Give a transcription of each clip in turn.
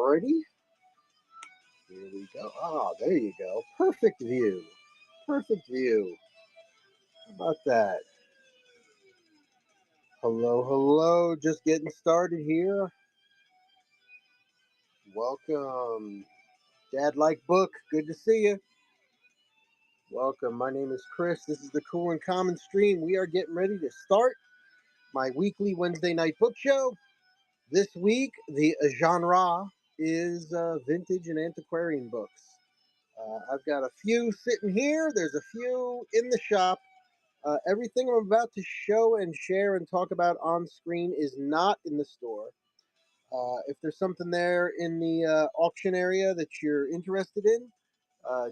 Alrighty. Here we go. Ah, there you go. Perfect view. Perfect view. How about that? Hello, hello. Just getting started here. Welcome. Dad Like Book. Good to see you. Welcome. My name is Chris. This is the Cool and Common stream. We are getting ready to start my weekly Wednesday night book show. This week, the genre is vintage and antiquarian books. I've got a few sitting here. There's a few in the shop. Everything I'm about to show and share and talk about on screen is not in the store. If there's something there in the auction area that you're interested in,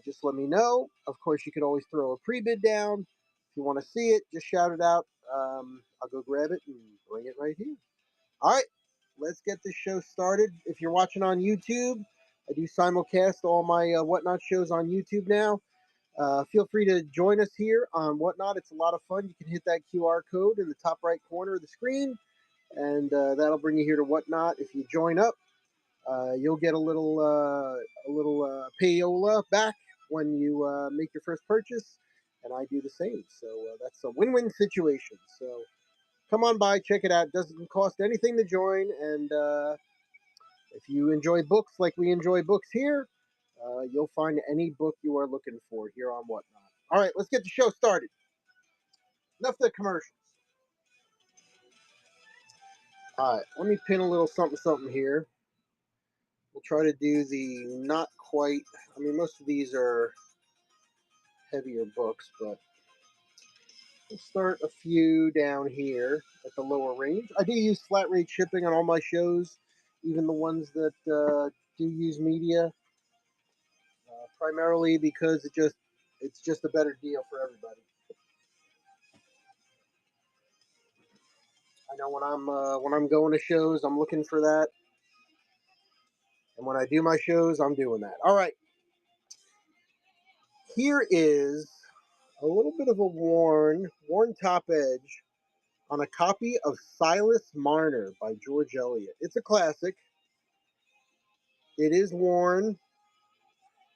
just let me know. Of course, you could always throw a pre-bid down. If you want to see it, just shout it out. I'll go grab it and bring it right here. All right, let's get this show started. If you're watching on YouTube, I do simulcast all my Whatnot shows on YouTube now. Feel free to join us here on Whatnot. It's a lot of fun. You can hit that QR code in the top right corner of the screen, and that'll bring you here to Whatnot. If you join up, you'll get a little payola back when you make your first purchase, and I do the same. So that's a win-win situation. So come on by, check it out. It doesn't cost anything to join, and if you enjoy books like we enjoy books here, you'll find any book you are looking for here on Whatnot. All right, let's get the show started. Enough of the commercials. All right, let me pin a little something here. We'll try to do the not quite. I mean, most of these are heavier books, but we'll start a few down here at the lower range. I do use flat rate shipping on all my shows, even the ones that do use media, primarily because it's just a better deal for everybody. I know when I'm going to shows, I'm looking for that, and when I do my shows, I'm doing that. All right, here is a little bit of a worn top edge on a copy of Silas Marner by George Eliot. It's a classic. It is worn.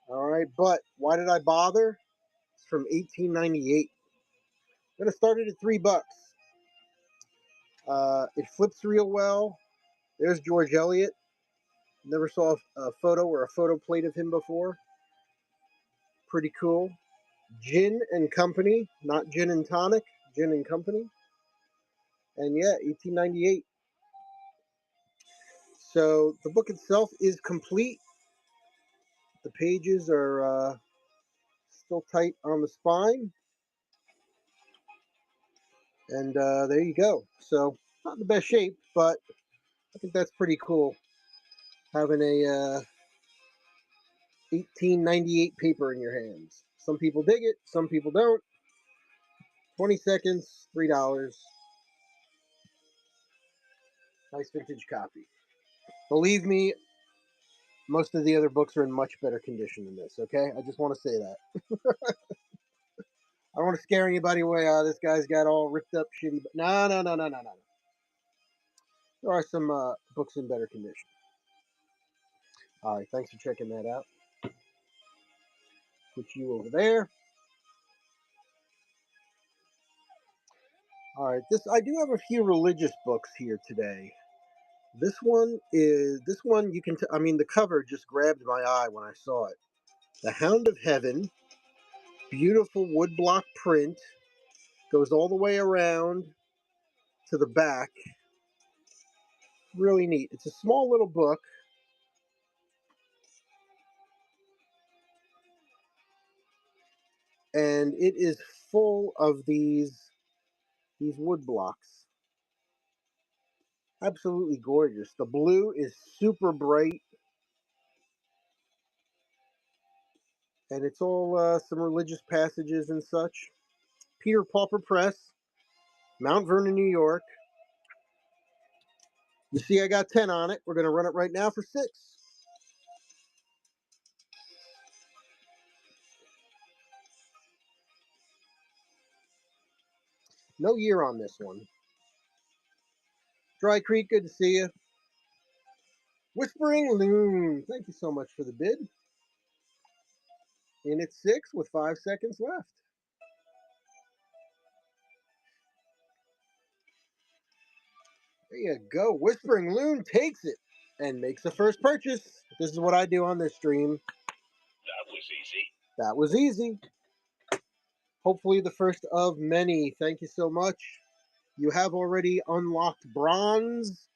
All right, but why did I bother? It's from 1898. I'm gonna start it at $3. It flips real well. There's George Eliot. Never saw a photo or a photo plate of him before. Pretty cool. Gin and Company, not Gin and Tonic, Gin and Company. And yeah, 1898. So the book itself is complete. The pages are still tight on the spine. And there you go. So not in the best shape, but I think that's pretty cool. Having a 1898 paper in your hands. Some people dig it, some people don't. 20 seconds, $3. Nice vintage copy. Believe me, most of the other books are in much better condition than this, okay? I just want to say that. I don't want to scare anybody away. Oh, this guy's got all ripped up, shitty. But no. There are some books in better condition. All right, thanks for checking that out. Put you over there. All right, I do have a few religious books here today. This one you can. I mean, the cover just grabbed my eye when I saw it. The Hound of Heaven, beautiful woodblock print, goes all the way around to the back. Really neat. It's a small little book. And it is full of these wood blocks. Absolutely gorgeous. The blue is super bright. And it's all some religious passages and such. Peter Pauper Press, Mount Vernon, New York. You see I got 10 on it. We're going to run it right now for 6. No year on this one. Dry Creek, good to see you. Whispering Loon. Thank you so much for the bid. In at 6 with 5 seconds left. There you go. Whispering Loon takes it and makes the first purchase. This is what I do on this stream. That was easy. That was easy. Hopefully the first of many. Thank you so much. You have already unlocked bronze.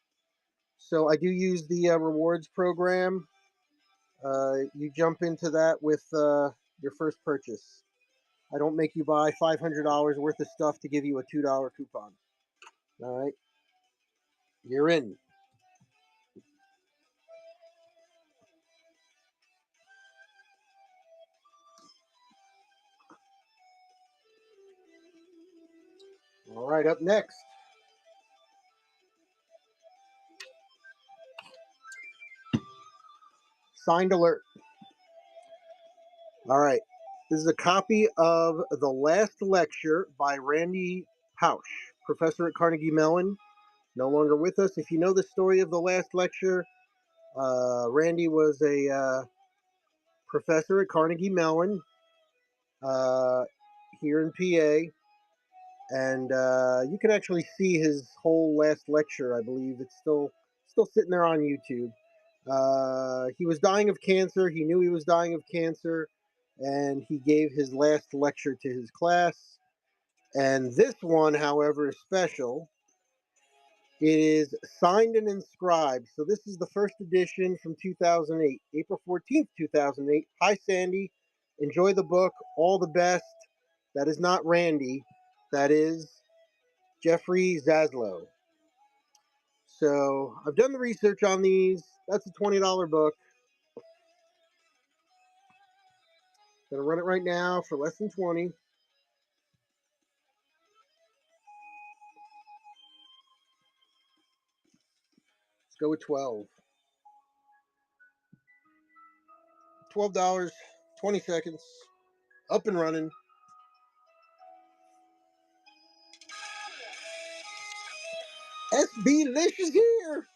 So I do use the rewards program. You jump into that with your first purchase. I don't make you buy $500 worth of stuff to give you a $2 coupon. All right. You're in. All right, up next. Signed alert. All right. This is a copy of The Last Lecture by Randy Pausch, professor at Carnegie Mellon. No longer with us. If you know the story of The Last Lecture, Randy was a professor at Carnegie Mellon uh, here in PA. And you can actually see his whole last lecture. I believe it's still sitting there on YouTube. He was dying of cancer. He knew he was dying of cancer, and he gave his last lecture to his class. And this one, however, is special. It is signed and inscribed. So this is the first edition from 2008, April 14th, 2008. Hi, Sandy. Enjoy the book. All the best. That is not Randy. That is Jeffrey Zaslow. So I've done the research on these. That's a $20 book. Gonna run it right now for less than 20. Let's go with 12. $12, 20 seconds. Up and running. SB Lish is here.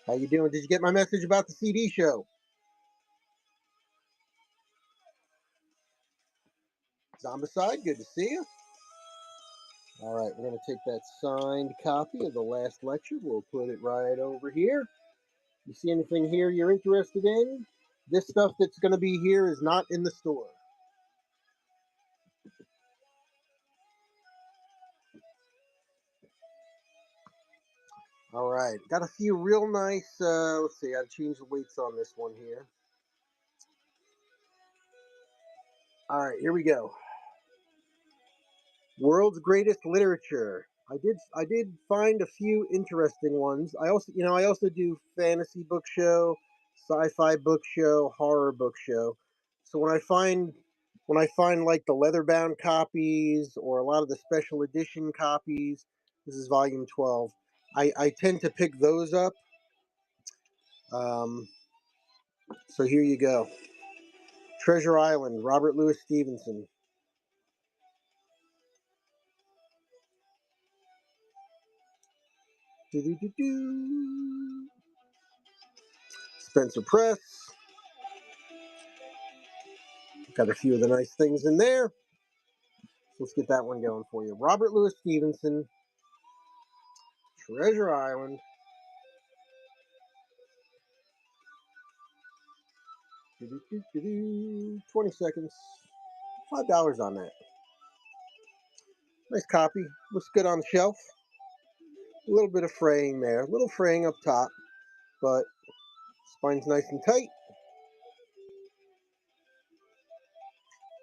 How you doing? Did you get my message about the CD show? Zombicide, good to see you. All right, we're going to take that signed copy of the last lecture. We'll put it right over here. You see anything here you're interested in? This stuff that's going to be here is not in the store. All right, got a few real nice, let's see, I gotta change the weights on this one here. All right, here we go. World's Greatest Literature. I did find a few interesting ones. I also do fantasy book show, sci-fi book show, horror book show. So when I find like the leather-bound copies or a lot of the special edition copies, this is volume 12. I tend to pick those up. Um, so here you go. Treasure Island, Robert Louis Stevenson. Spencer Press. Got a few of the nice things in there. So let's get that one going for you. Robert Louis Stevenson, Treasure Island. 20 seconds. $5 on that. Nice copy. Looks good on the shelf. A little bit of fraying there. A little fraying up top, but spine's nice and tight.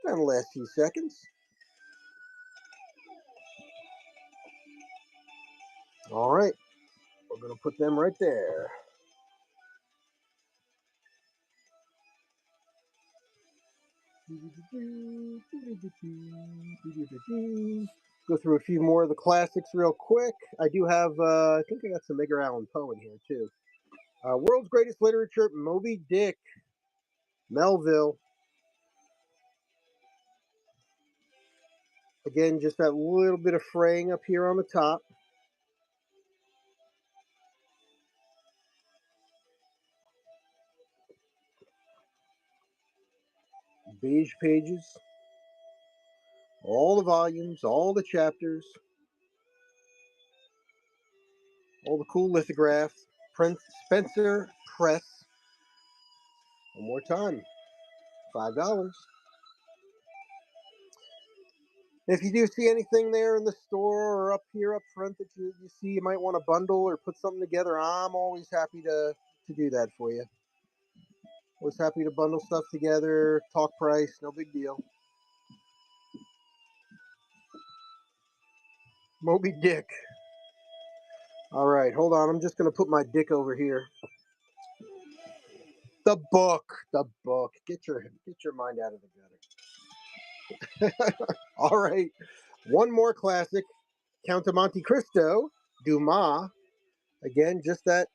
And the last few seconds. All right. We're going to put them right there. Go through a few more of the classics real quick. I do have, I think I got some Edgar Allan Poe in here too. World's Greatest Literature, Moby Dick, Melville. Again, just that little bit of fraying up here on the top. beige pages, all the volumes, all the chapters, all the cool lithographs. Prince Spencer Press. One more time, $5. If you do see anything there in the store or up here up front that you see you might want to bundle or put something together, I'm always happy to do that for you. Always happy to bundle stuff together, talk price, no big deal. Moby Dick. All right, hold on. I'm just going to put my dick over here. The book. The book. Get your mind out of the gutter. All right. One more classic. Count of Monte Cristo. Dumas. Again, just that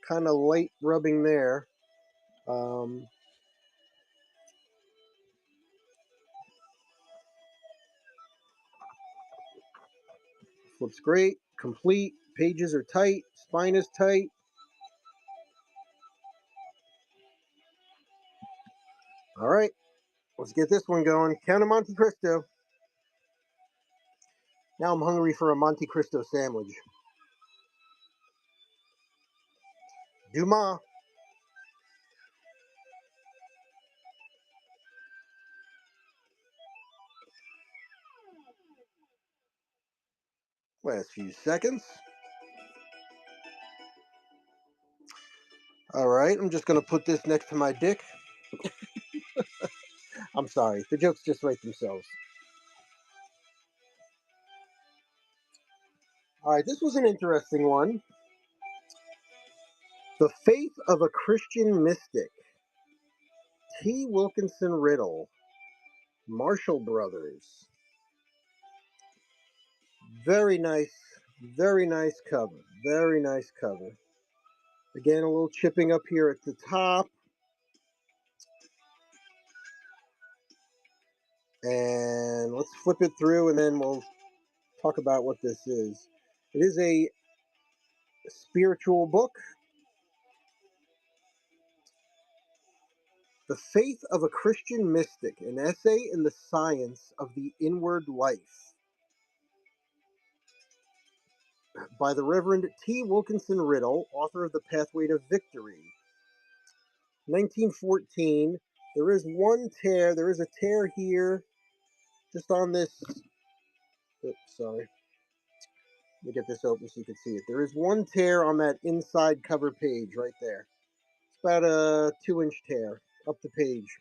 kind of light rubbing there. Flips great. Complete. Pages are tight. Spine is tight. All right. Let's get this one going. Count of Monte Cristo. Now I'm hungry for a Monte Cristo sandwich. Dumas. Last few seconds. All right, I'm just going to put this next to my dick. I'm sorry, the jokes just write themselves. All right, this was an interesting one. The Faith of a Christian Mystic. T. Wilkinson Riddle. Marshall Brothers. Very nice cover. Very nice cover. Again, a little chipping up here at the top. And let's flip it through and then we'll talk about what this is. It is a spiritual book. The Faith of a Christian Mystic, an essay in the science of the inward life. By the Reverend T. Wilkinson Riddle, author of The Pathway to Victory. 1914. There is one tear. There is a tear here, just on this. Oops, sorry. Let me get this open so you can see it. There is one tear on that inside cover page right there. It's about a 2-inch tear up the page.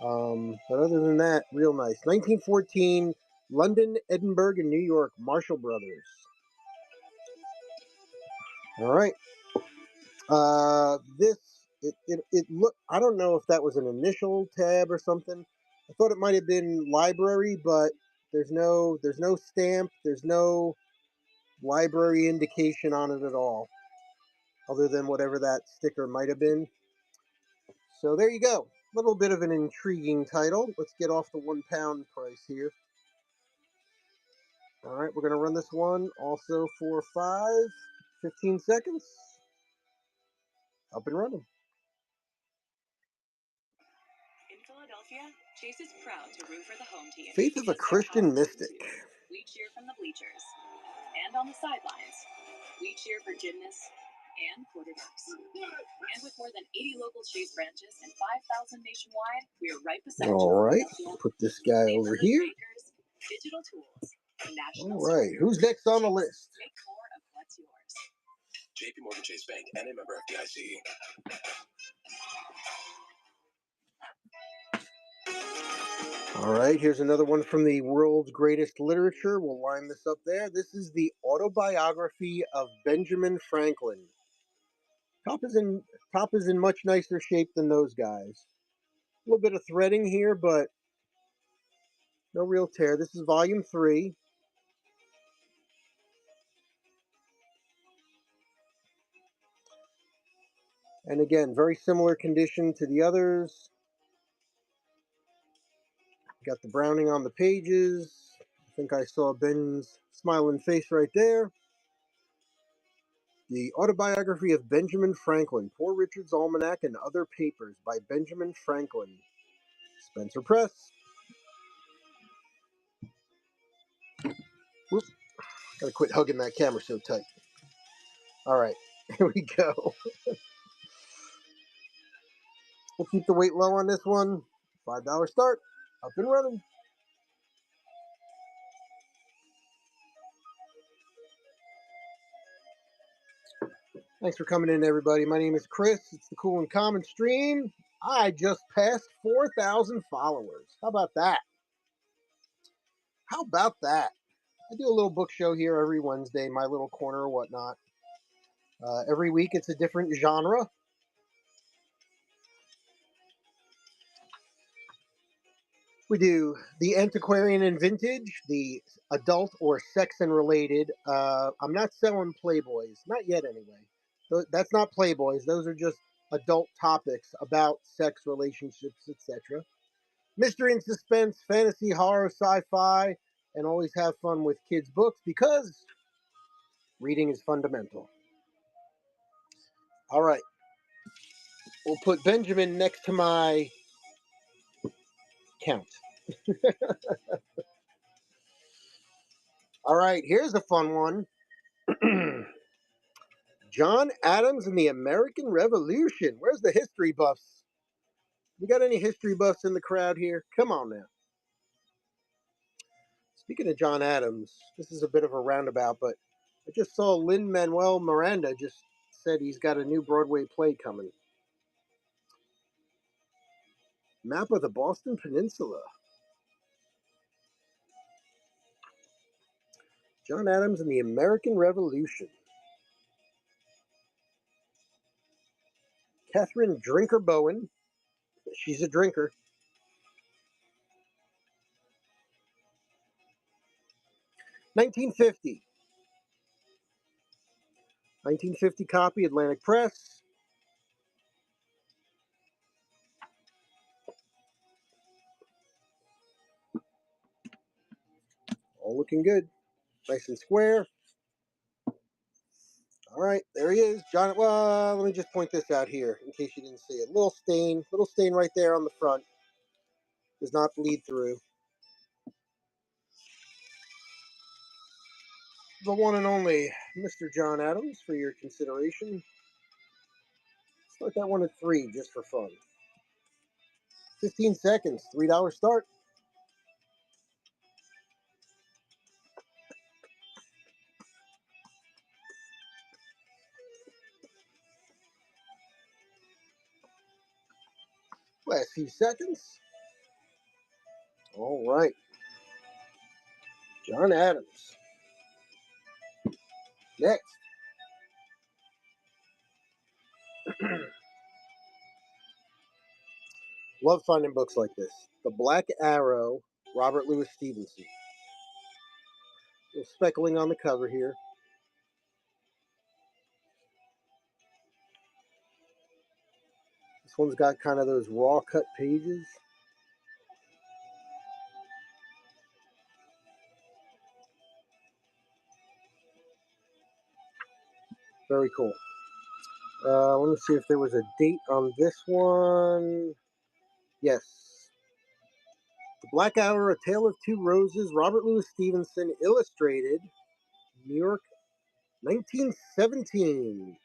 But other than that, real nice. 1914, London, Edinburgh, and New York, Marshall Brothers. All right. It look. I don't know if that was an initial tab or something. I thought it might have been library, but there's no stamp. There's no library indication on it at all, other than whatever that sticker might have been. So there you go. A little bit of an intriguing title. Let's get off the £1 price here. All right, we're going to run this one also for 15 seconds. Up and running. In Philadelphia, Chase is proud to root for the home team. Faith of a Christian Mystic. We cheer from the bleachers. And on the sidelines, we cheer for gymnasts and quarterbacks. And with more than 80 local Chase branches and 5,000 nationwide, we are right beside you. All right, put this guy over here. Digital tools. All right, who's next on the list? Make more of what's yours. JP Morgan Chase Bank and a member of FDIC. All right, here's another one from the world's greatest literature. We'll line this up there. This is the autobiography of Benjamin Franklin. Top is in much nicer shape than those guys. A little bit of threading here, but no real tear. This is volume 3. And again, very similar condition to the others. Got the browning on the pages. I think I saw Ben's smiling face right there. The Autobiography of Benjamin Franklin, Poor Richard's Almanac and Other Papers by Benjamin Franklin. Spencer Press. Whoop. Gotta quit hugging that camera so tight. All right, here we go. We'll keep the weight low on this one. $5 start. Up and running. Thanks for coming in, everybody. My name is Chris. It's the Cool and Common stream. I just passed 4,000 followers. How about that? How about that? I do a little book show here every Wednesday, my little corner or whatnot. Every week it's a different genre. We do the Antiquarian and Vintage, the adult or sex and related. I'm not selling Playboys, not yet anyway. That's not Playboys. Those are just adult topics about sex, relationships, etc. Mystery and suspense, fantasy, horror, sci-fi, and always have fun with kids' books because reading is fundamental. All right. We'll put Benjamin next to my count. All right, here's a fun one. John Adams and the American Revolution. Where's the history buffs? We got any history buffs in the crowd here? Come on now. Speaking of John Adams, this is a bit of a roundabout, but I just saw Lin-Manuel Miranda just said he's got a new Broadway play coming. Map of the Boston Peninsula. John Adams and the American Revolution. Catherine Drinker Bowen. She's a drinker. (1950) 1950 copy, Atlantic Press. All looking good. Nice and square. All right, there he is. John, well, let me just point this out here in case you didn't see it. Little stain right there on the front. Does not bleed through. The one and only Mr. John Adams for your consideration. Start that one at 3 just for fun. 15 seconds, $3 start. Last few seconds. All right. John Adams. Next. Love finding books like this. The Black Arrow, Robert Louis Stevenson. A little speckling on the cover here. This one's got kind of those raw cut pages. Very cool. Let me see if there was a date on this one. Yes. The Black Hour, A Tale of Two Roses, Robert Louis Stevenson, illustrated, New York, 1917.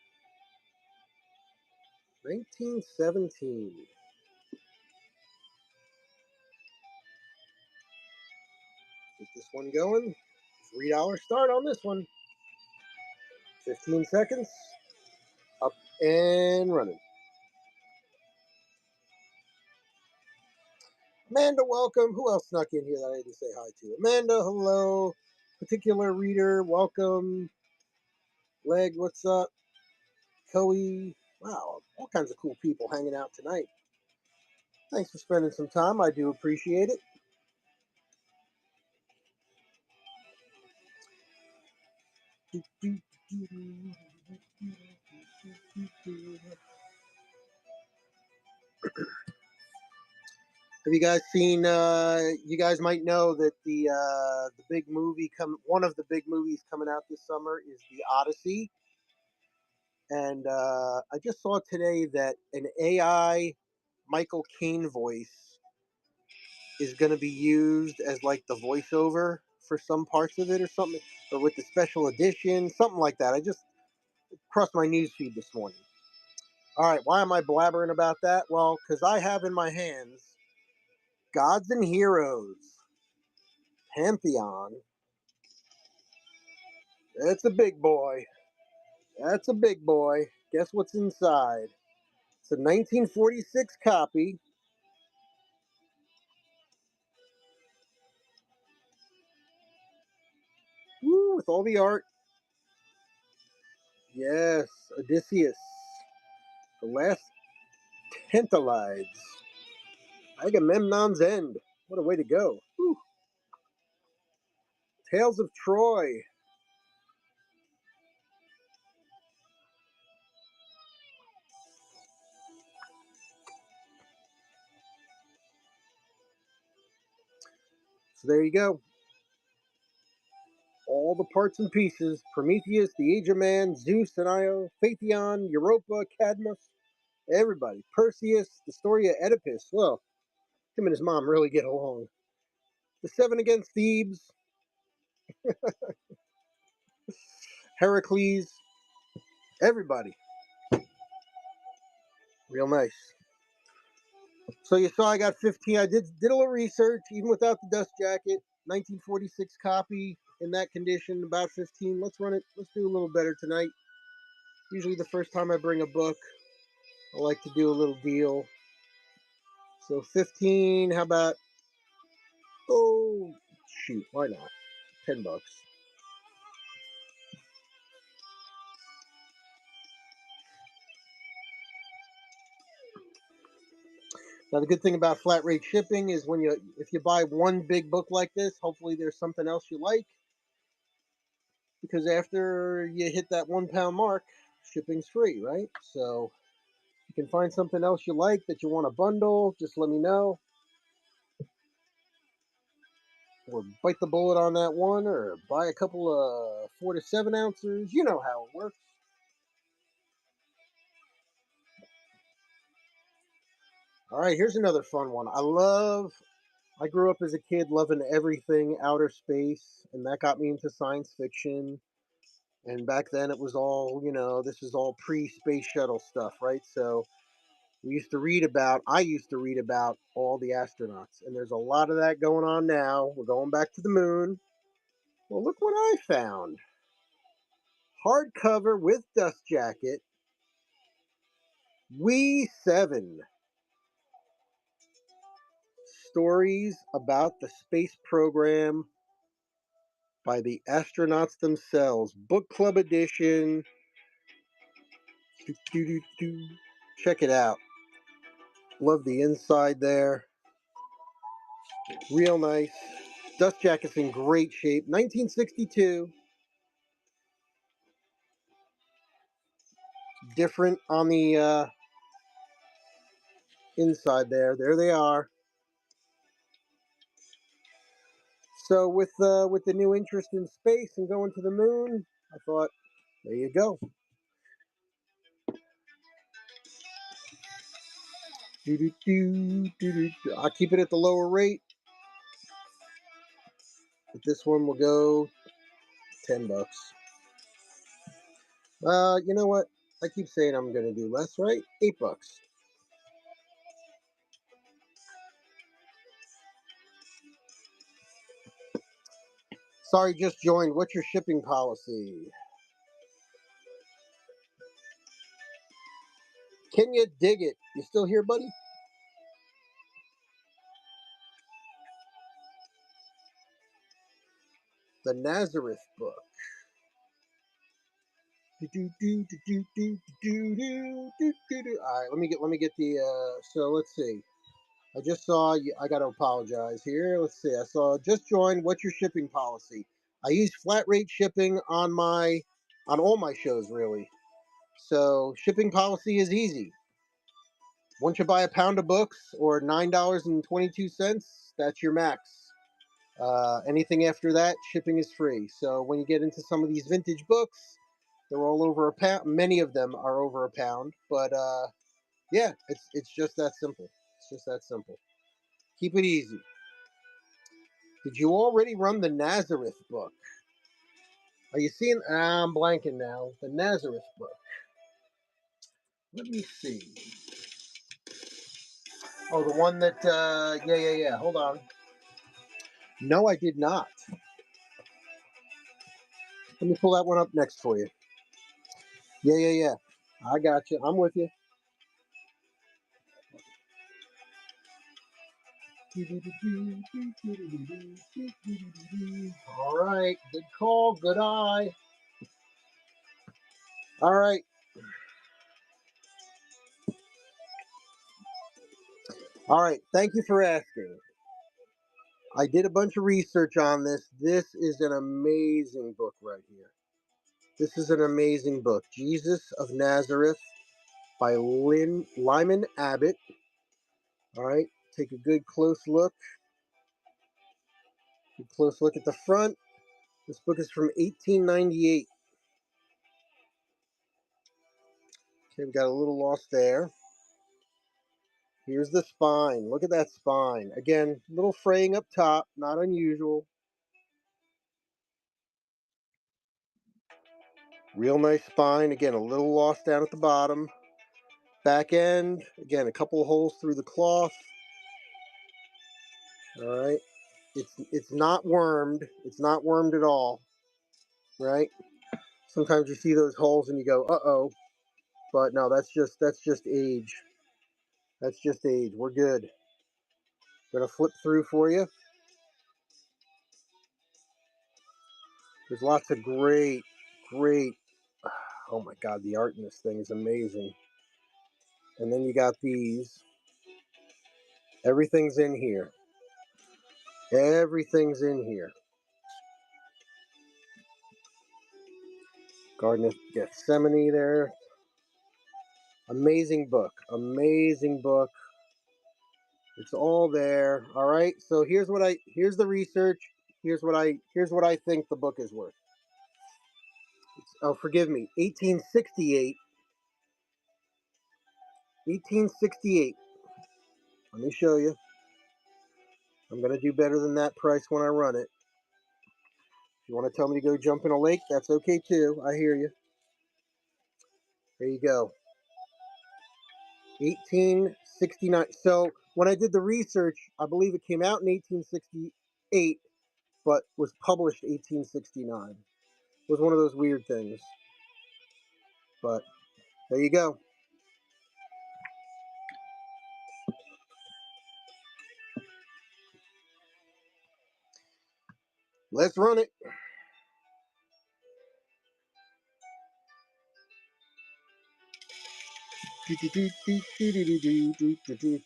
1917. Get this one going. $3 start on this one. 15 seconds. Up and running. Amanda, welcome. Who else snuck in here that I didn't say hi to? Amanda, hello. Particular reader, welcome. Leg, what's up? Coey. Wow, all kinds of cool people hanging out tonight. Thanks for spending some time. I do appreciate it. Have you guys seen? You guys might know that the big movie one of the big movies coming out this summer is The Odyssey, and I just saw today that an AI Michael Caine voice is going to be used as like the voiceover for some parts of it or something, or with the special edition, something like that. I just crossed my news feed this morning. All right, why am I blabbering about that? Well, because I have in my hands Gods and Heroes Pantheon. It's a big boy. That's a big boy. Guess what's inside? It's a 1946 copy. Woo, with all the art. Yes, Odysseus. The Last Tantalides. Agamemnon's End. What a way to go. Whew. Tales of Troy. So there you go. All the parts and pieces. Prometheus, the Age of Man, Zeus and Io, Phaeton, Europa, Cadmus, everybody. Perseus, the story of Oedipus. Well, him and his mom really get along. The Seven Against Thebes, Heracles, everybody. Real nice. So you saw I got 15. I did a little research, even without the dust jacket. 1946 copy in that condition, about 15. Let's run it. Let's do a little better tonight. Usually the first time I bring a book, I like to do a little deal. So 15, how about, oh, shoot, why not? $10. Now the good thing about flat rate shipping is if you buy one big book like this, hopefully there's something else you like. Because after you hit that £1 mark, shipping's free, right? So you can find something else you like that you want to bundle, just let me know. Or bite the bullet on that one, or buy a couple of 4 to 7 ounces. You know how it works. All right, here's another fun one. I grew up as a kid loving everything outer space, and that got me into science fiction. And back then it was all, this is all pre-space shuttle stuff, right? So I used to read about all the astronauts, and there's a lot of that going on now. We're going back to the moon. Well, look what I found. Hardcover with dust jacket, We 7 Stories about the space program by the astronauts themselves. Book club edition. Check it out. Love the inside there. Real nice. Dust jacket's in great shape. 1962. Different on the inside there. There they are. So with the new interest in space and going to the moon, I thought, there you go. I'll keep it at the lower rate, but this one will go $10. You know what? I keep saying I'm gonna do less, right? $8. Sorry, just joined. What's your shipping policy? Can you dig it? You still here, buddy? The Nazareth book. All right, let me get the. So let's see. I just saw. I got to apologize here. Let's see. I saw just joined. What's your shipping policy? I use flat rate shipping on all my shows really. So shipping policy is easy. Once you buy a pound of books or $9.22, that's your max. Anything after that, shipping is free. So when you get into some of these vintage books, they're all over a pound. Many of them are over a pound, but yeah, it's just that simple. It's just that simple. Keep it easy. Did you already run the Nazareth book? Are you seeing? I'm blanking now. The Nazareth book. Let me see. Oh, the one that, yeah. Hold on. No, I did not. Let me pull that one up next for you. Yeah. I got you. I'm with you. All right. Good call. Good eye. All right. All right. Thank you for asking. I did a bunch of research on this. This is an amazing book right here. This is an amazing book. Jesus of Nazareth by Lyman Abbott. All right. Take a good close look. Good close look at the front. This book is from 1898. Okay, we got a little lost there. Here's the spine. Look at that spine. Again, little fraying up top, not unusual. Real nice spine. Again, a little lost down at the bottom. Back end, again, a couple of holes through the cloth. All right. It's not wormed. It's not wormed at all. Right? Sometimes you see those holes and you go, "Uh-oh." But no, that's just age. That's just age. We're good. Gonna flip through for you. There's lots of great. Oh my God, the art in this thing is amazing. And then you got these. Everything's in here. Everything's in here. Garden of Gethsemane there. Amazing book. Amazing book. It's all there. All right. So here's the research. Here's what I think the book is worth. Oh, forgive me. 1868. 1868. Let me show you. I'm going to do better than that price when I run it. If you want to tell me to go jump in a lake, that's okay too. I hear you. There you go. 1869. So when I did the research, I believe it came out in 1868, but was published 1869. It was one of those weird things. But there you go. Let's run it.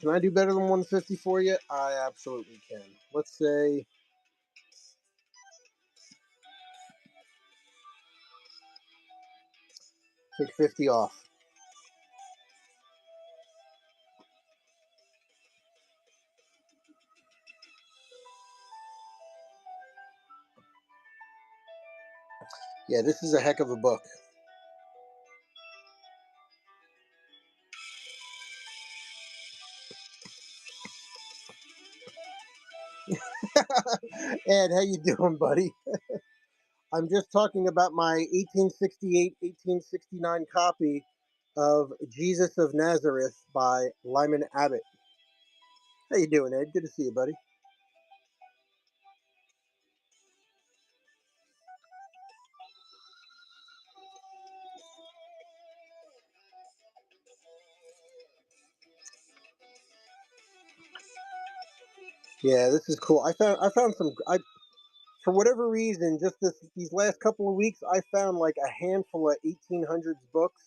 Can I do better than 150 for you? I absolutely can. Let's say take 50 off. Yeah, this is a heck of a book. Ed, how you doing, buddy? I'm just talking about my 1868-1869 copy of Jesus of Nazareth by Lyman Abbott. How you doing, Ed? Good to see you, buddy. Yeah, this is cool. I found some. For whatever reason, just these last couple of weeks, I found like a handful of 1800s books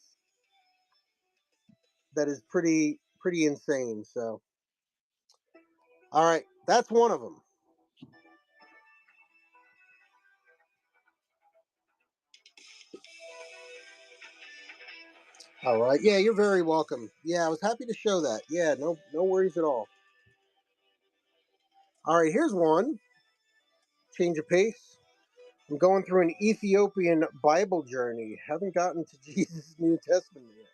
that is pretty insane. So, all right, that's one of them. All right, yeah, you're very welcome. Yeah, I was happy to show that. Yeah, no worries at all. All right, here's one. Change of pace. I'm going through an Ethiopian Bible journey. Haven't gotten to Jesus' New Testament yet.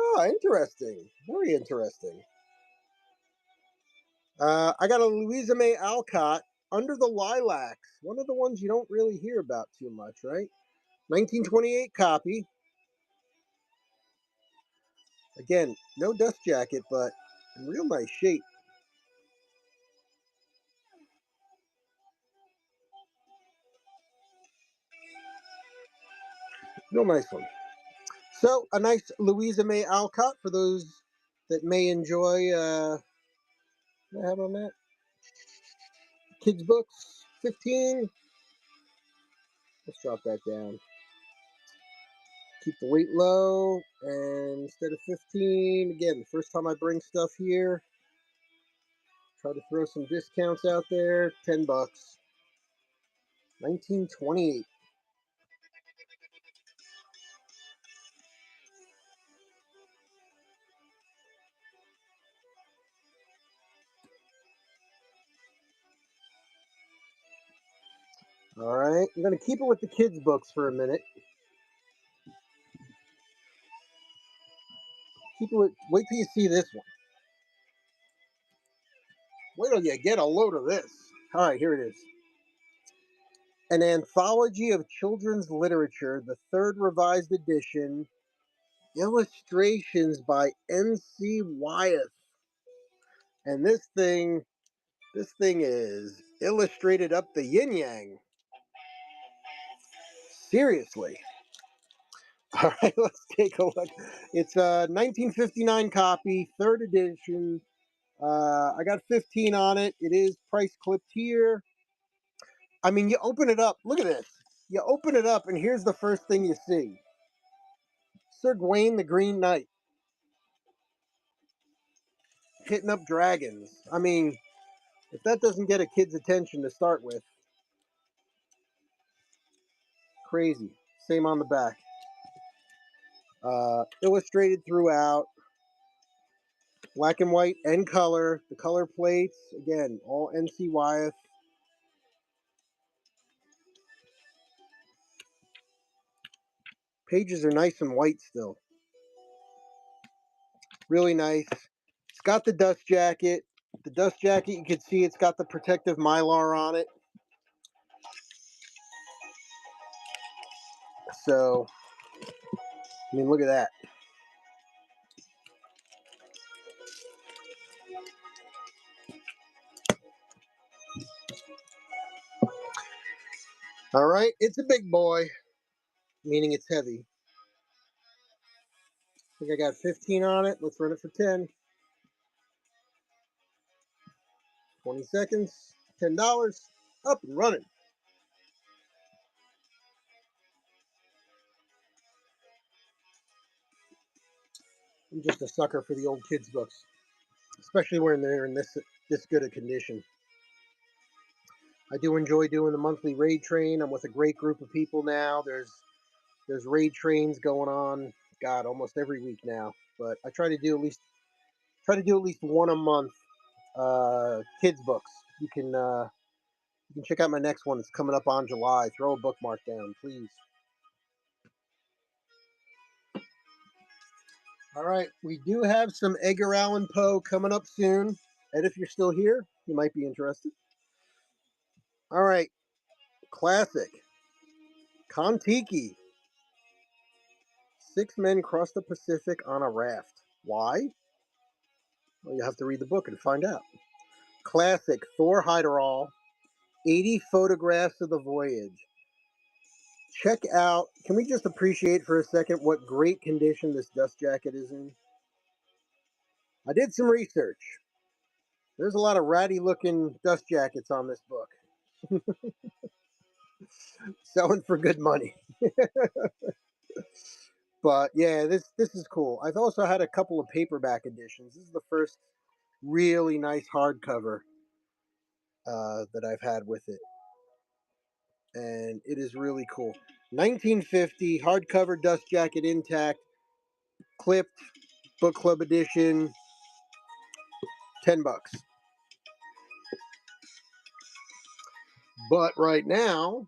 Oh, interesting. Very interesting. I got a Louisa May Alcott Under the Lilacs, one of the ones you don't really hear about too much, right? 1928 copy. Again, no dust jacket, but in real nice shape. Real nice one. So, a nice Louisa May Alcott for those that may enjoy, what I have on that? Kids' books, 15. Let's drop that down. Keep the weight low, and instead of 15, again, the first time I bring stuff here, try to throw some discounts out there, 10 bucks. 1928. All right, I'm going to keep it with the kids' books for a minute. Keep it with, wait till you see this one. Wait till you get a load of this. All right, here it is. An anthology of children's literature, the third revised edition, illustrations by N.C. Wyeth. And this thing is illustrated up the yin yang. Seriously. All right, let's take a look. It's a 1959 copy, third edition. I got 15 on it. It is price clipped here. I mean, you open it up. Look at this. You open it up, and here's the first thing you see: Sir Gawain the Green Knight hitting up dragons. I mean, if that doesn't get a kid's attention to start with, crazy. Same on the back. Illustrated throughout, black and white and color. The color plates, again, all NC Wyeth. Pages are nice and white still. Really nice. It's got the dust jacket. The dust jacket, you can see it's got the protective mylar on it. So, I mean, look at that. All right, it's a big boy, meaning it's heavy. I think I got 15 on it. Let's run it for 10. 20 seconds, $10, up and running. I'm just a sucker for the old kids' books, especially when they're in this good a condition. I do enjoy doing the monthly raid train. I'm with a great group of people now. There's raid trains going on, God, almost every week now. But I try to do at least one a month. Kids books. You can check out my next one. It's coming up on July. Throw a bookmark down, please. All right, we do have some Edgar Allan Poe coming up soon. And if you're still here, you might be interested. All right, classic. Kon-Tiki. 6 men cross the Pacific on a raft. Why? Well, you have to read the book and find out. Classic. Thor Heyerdahl. 80 photographs of the voyage. Check out, can we just appreciate for a second what great condition this dust jacket is in? I did some research. There's a lot of ratty looking dust jackets on this book. Selling for good money. But yeah, this is cool. I've also had a couple of paperback editions. This is the first really nice hardcover that I've had with it. And it is really cool. 1950, hardcover dust jacket intact, clipped, book club edition, 10 bucks. But right now,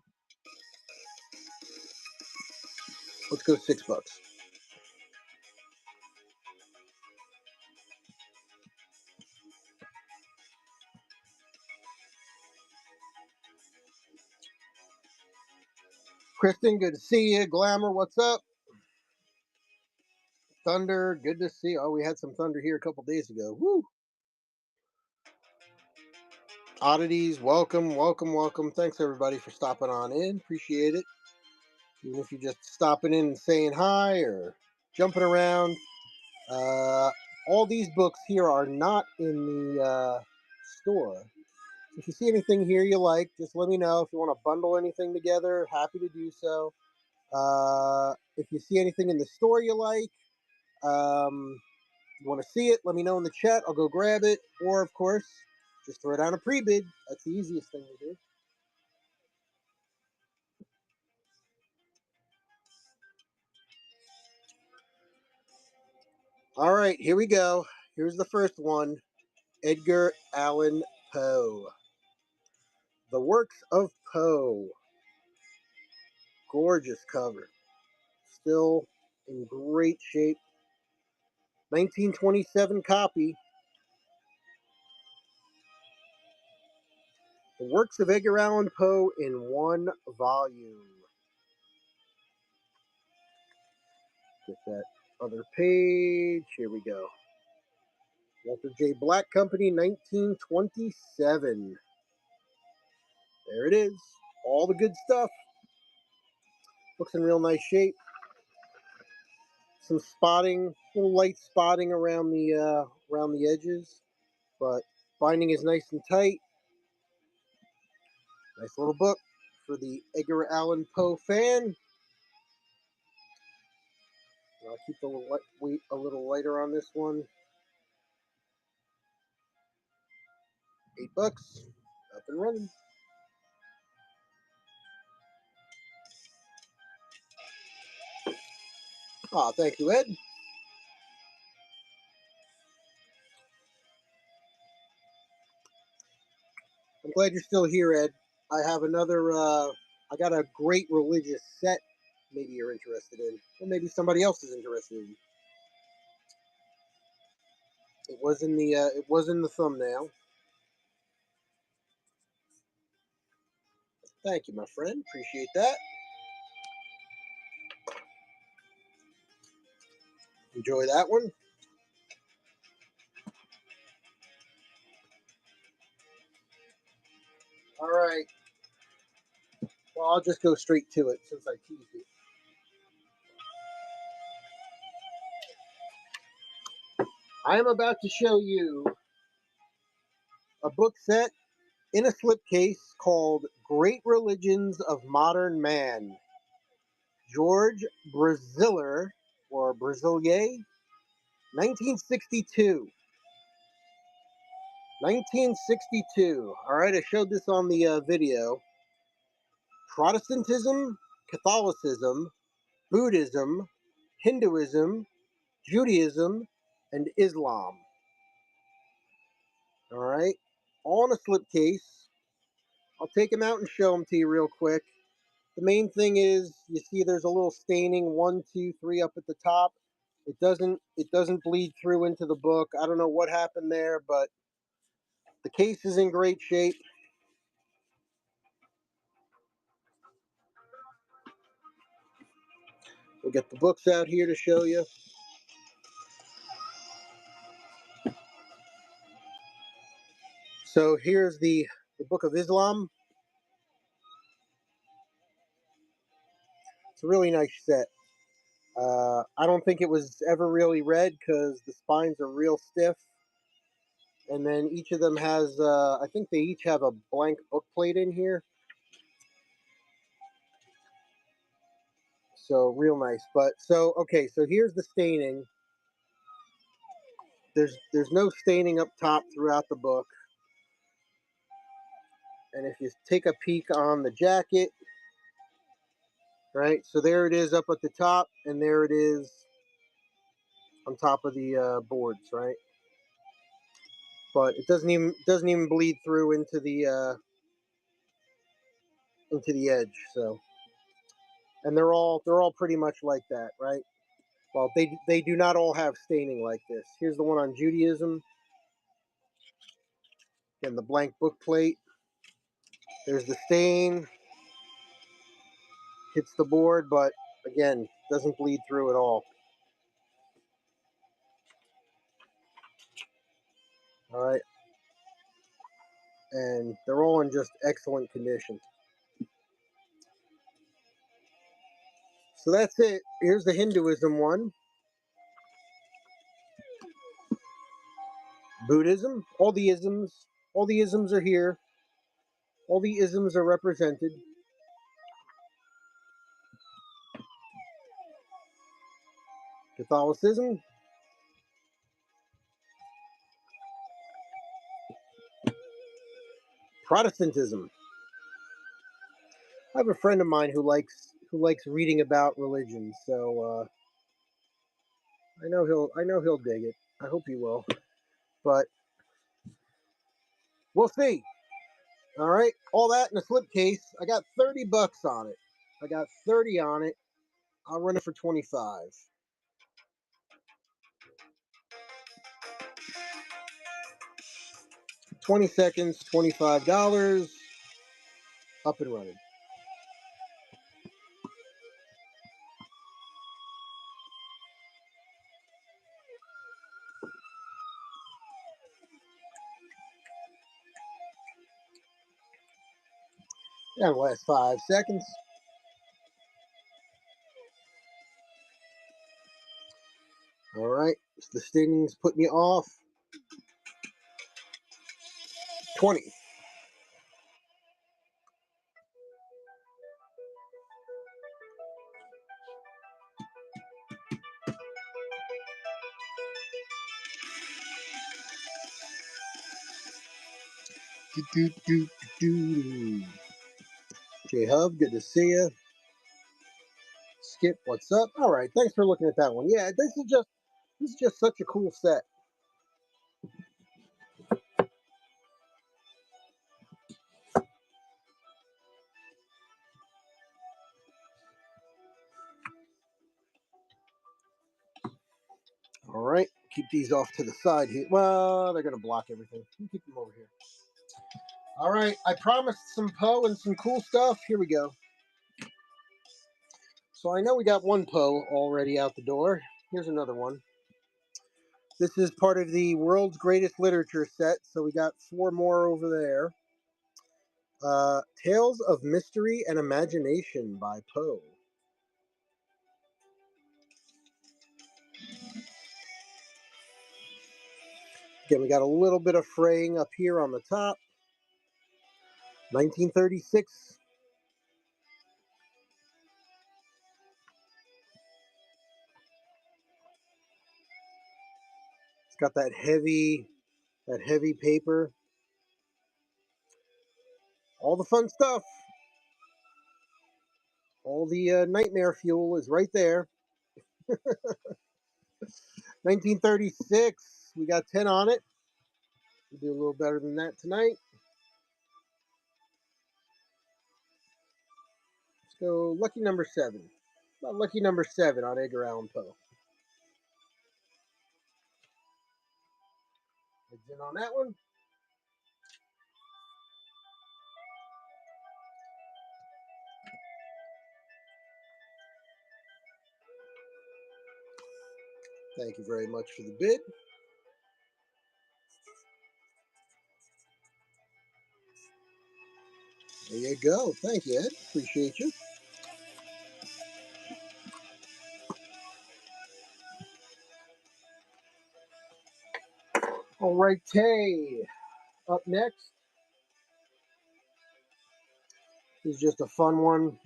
let's go 6 bucks. Kristen, good to see you. Glamour, what's up? Thunder, good to see you. Oh, we had some thunder here a couple days ago. Woo! Oddities, welcome, welcome, welcome. Thanks everybody for stopping on in. Appreciate it. Even if you're just stopping in and saying hi or jumping around. All these books here are not in the store. If you see anything here you like, just let me know. If you want to bundle anything together, happy to do so. If you see anything in the store you like, you want to see it, let me know in the chat. I'll go grab it. Or, of course, just throw down a pre-bid. That's the easiest thing to do. All right, here we go. Here's the first one. Edgar Allan Poe. The Works of Poe. Gorgeous cover. Still in great shape. 1927 copy. The Works of Edgar Allan Poe in one volume. Get that other page. Here we go. Walter J. Black Company, 1927. There it is. All the good stuff. Looks in real nice shape. Some spotting, little light spotting around the edges, but binding is nice and tight. Nice little book for the Edgar Allan Poe fan. I'll keep the weight a little lighter on this one. $8. Up and running. Ah, thank you, Ed. I'm glad you're still here, Ed. I have another, I got a great religious set maybe you're interested in, or maybe somebody else is interested in. It was in the thumbnail. Thank you, my friend. Appreciate that. Enjoy that one. All right. Well, I'll just go straight to it since I teased it. I am about to show you a book set in a slipcase called Great Religions of Modern Man. George Braziller, or Brazilier, 1962. 1962. All right, I showed this on the video. Protestantism, Catholicism, Buddhism, Hinduism, Judaism, and Islam. All right, all in a slipcase. I'll take them out and show them to you real quick. The main thing is you see there's a little staining 1, 2, 3 up at the top. It doesn't bleed through into the book. I don't know what happened there, but the case is in great shape. We'll get the books out here to show you. So here's the Book of Islam. It's a really nice set. I don't think it was ever really read because the spines are real stiff. And then each of them has, I think they each have a blank book plate in here. So real nice. But so, okay, so here's the staining. There's no staining up top throughout the book. And if you take a peek on the jacket, right? So there it is up at the top, and there it is on top of the boards, right? But it doesn't even bleed through into the edge. So, and they're all pretty much like that, right? Well, they do not all have staining like this. Here's the one on Judaism. Again, the blank book plate. There's the stain. hits the board, but again, doesn't bleed through at all. All right. And they're all in just excellent condition. So that's it. Here's the Hinduism one. Buddhism, all the isms are here. All the isms are represented. Catholicism, Protestantism. I have a friend of mine who likes reading about religion, so I know he'll dig it. I hope he will, but we'll see. All right, all that in a slipcase. I got $30 on it. I got 30 on it. I'll run it for 25. 20 seconds, $25. Up and running. And last 5 seconds. All right, the sting's put me off. 20. J-Hub, good to see you. Skip, what's up? All right, thanks for looking at that one. Yeah, this is just such a cool set. All right, keep these off to the side here. Well, they're gonna block everything. Keep them over here. All right, I promised some Poe and some cool stuff. Here we go. So I know we got one Poe already out the door. Here's another one. This is part of the World's Greatest Literature set, so we got 4 more over there. Tales of Mystery and Imagination by Poe. Again, we got a little bit of fraying up here on the top. 1936. It's got that heavy paper. All the fun stuff. All the nightmare fuel is right there. 1936. We got 10 on it. We'll do a little better than that tonight. Let's go lucky number 7. Lucky number 7 on Edgar Allan Poe. Heads in on that one. Thank you very much for the bid. There you go. Thank you, Ed. Appreciate you. All right, Tay. Up next is just a fun one.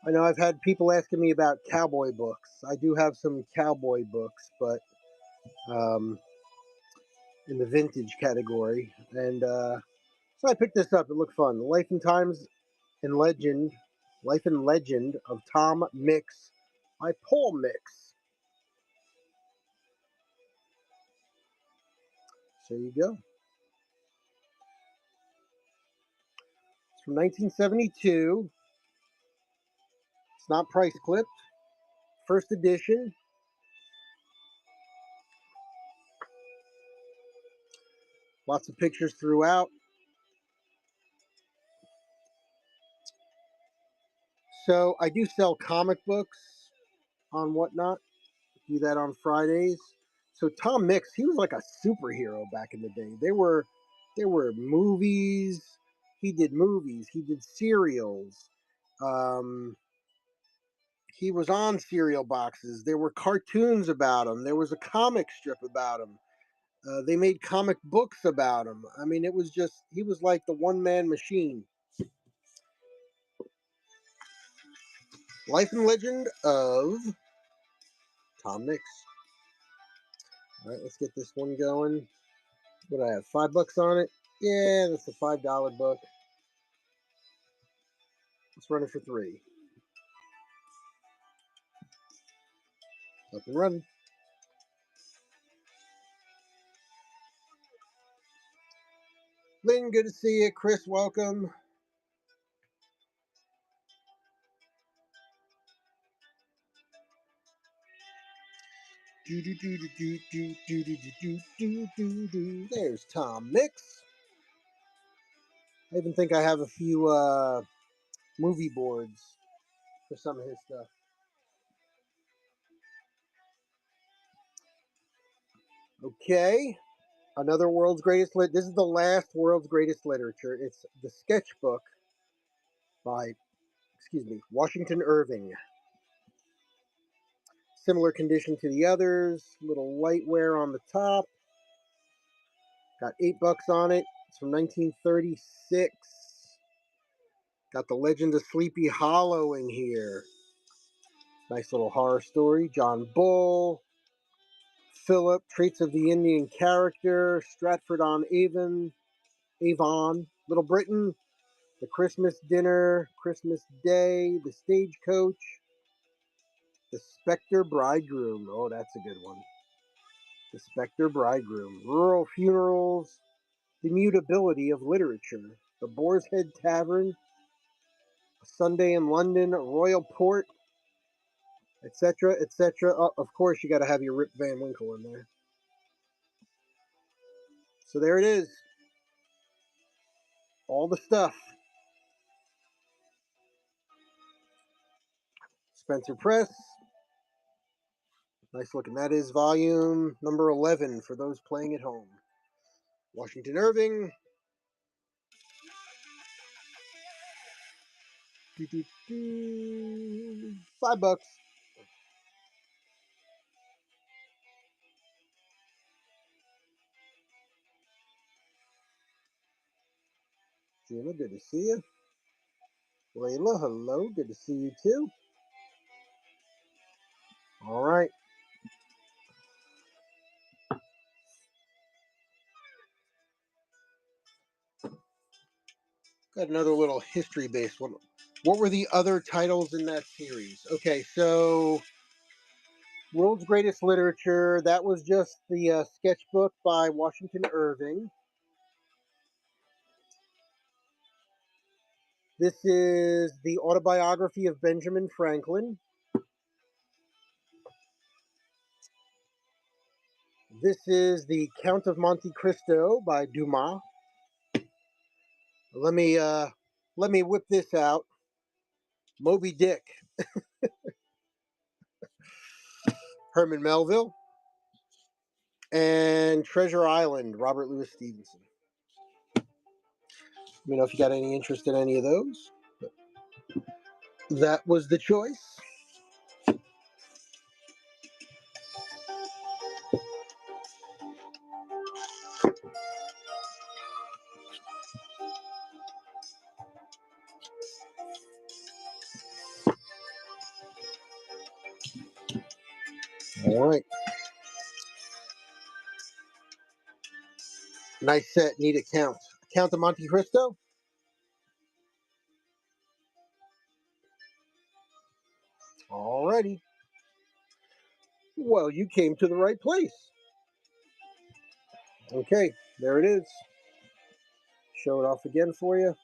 I know I've had people asking me about cowboy books. I do have some cowboy books, but in the vintage category. And so I picked this up. It looked fun. The Life and Legend of Tom Mix by Paul Mix. So there you go. It's from 1972. It's not price clipped. First edition. Lots of pictures throughout. So I do sell comic books on Whatnot. Do that on Fridays. So Tom Mix, he was like a superhero back in the day. There were movies. He did movies. He did serials. Um, he was on cereal boxes. There were cartoons about him. There was a comic strip about him. They made comic books about him. I mean, it was just, he was like the one man machine. Life and Legend of Tom Mix. All right, let's get this one going. What do I have? $5 on it? Yeah, that's a $5 book. Let's run it for 3. Up and running. Lynn, good to see you. Chris, welcome. There's Tom Mix. I even think I have a few movie boards for some of his stuff. Okay, another world's greatest lit. This is the last world's greatest literature. It's the Sketchbook by, Washington Irving. Similar condition to the others. Little light wear on the top. Got $8 on it. It's from 1936. Got the Legend of Sleepy Hollow in here. Nice little horror story. John Bull. Philip, Traits of the Indian Character. Stratford-on-Avon. Little Britain. The Christmas Dinner. Christmas Day. The Stagecoach. The Spectre Bridegroom. Oh, that's a good one. The Spectre Bridegroom. Rural Funerals. The Mutability of Literature. The Boar's Head Tavern. A Sunday in London. Royal Port. Etc., etc. Of course, you got to have your Rip Van Winkle in there. So there it is. All the stuff. Spencer Press. Nice looking. That is volume number 11 for those playing at home. Washington Irving. $5. Gina, good to see you. Layla, hello. Good to see you too. All right. Got another little history-based one. What were the other titles in that series? Okay, so World's Greatest Literature, that was just the sketchbook by Washington Irving. This is the autobiography of Benjamin Franklin. This is the Count of Monte Cristo by Dumas. Let me whip this out. Moby Dick. Herman Melville. And Treasure Island, Robert Louis Stevenson. Let me know if you got any interest in any of those. That was the choice. All right. Nice set. Need a count. Count of Monte Cristo. Alrighty. Well, you came to the right place. Okay, there it is. Show it off again for you.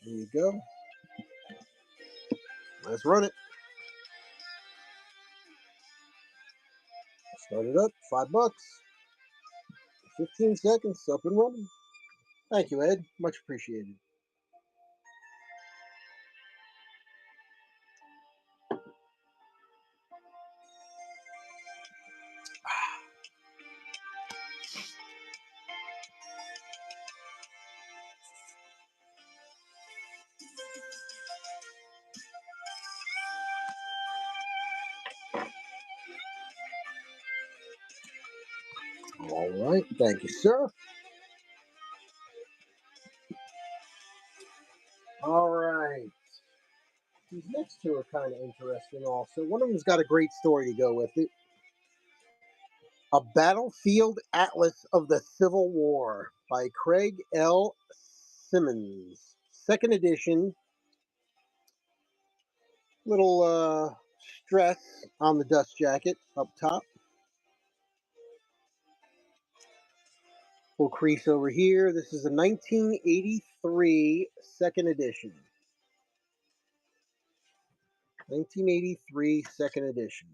There you go. Let's run it. Start it up. $5. 15 seconds, up and running. Thank you, Ed. Much appreciated. All right, thank you, sir. All right. These next two are kind of interesting also. One of them's got a great story to go with it. A Battlefield Atlas of the Civil War by Craig L. Simmons. Second edition. Little stress on the dust jacket up top. Little crease over here. This is a 1983 second edition. 1983 second edition.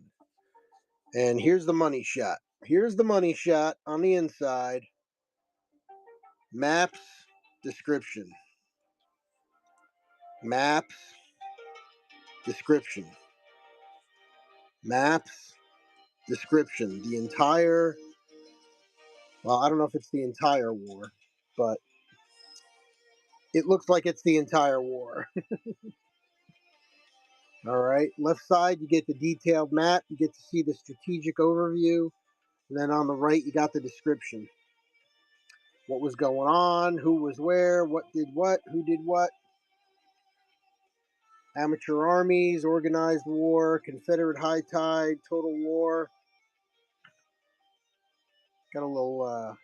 And here's the money shot. Here's the money shot on the inside. Maps, description. Maps, description. Maps, description. The entire, well, I don't know if it's the entire war, but it looks like it's the entire war. All right, left side, you get the detailed map. You get to see the strategic overview. And then on the right, you got the description. What was going on, who was where, what, who did what. Amateur armies, organized war, Confederate high tide, total war. Got a little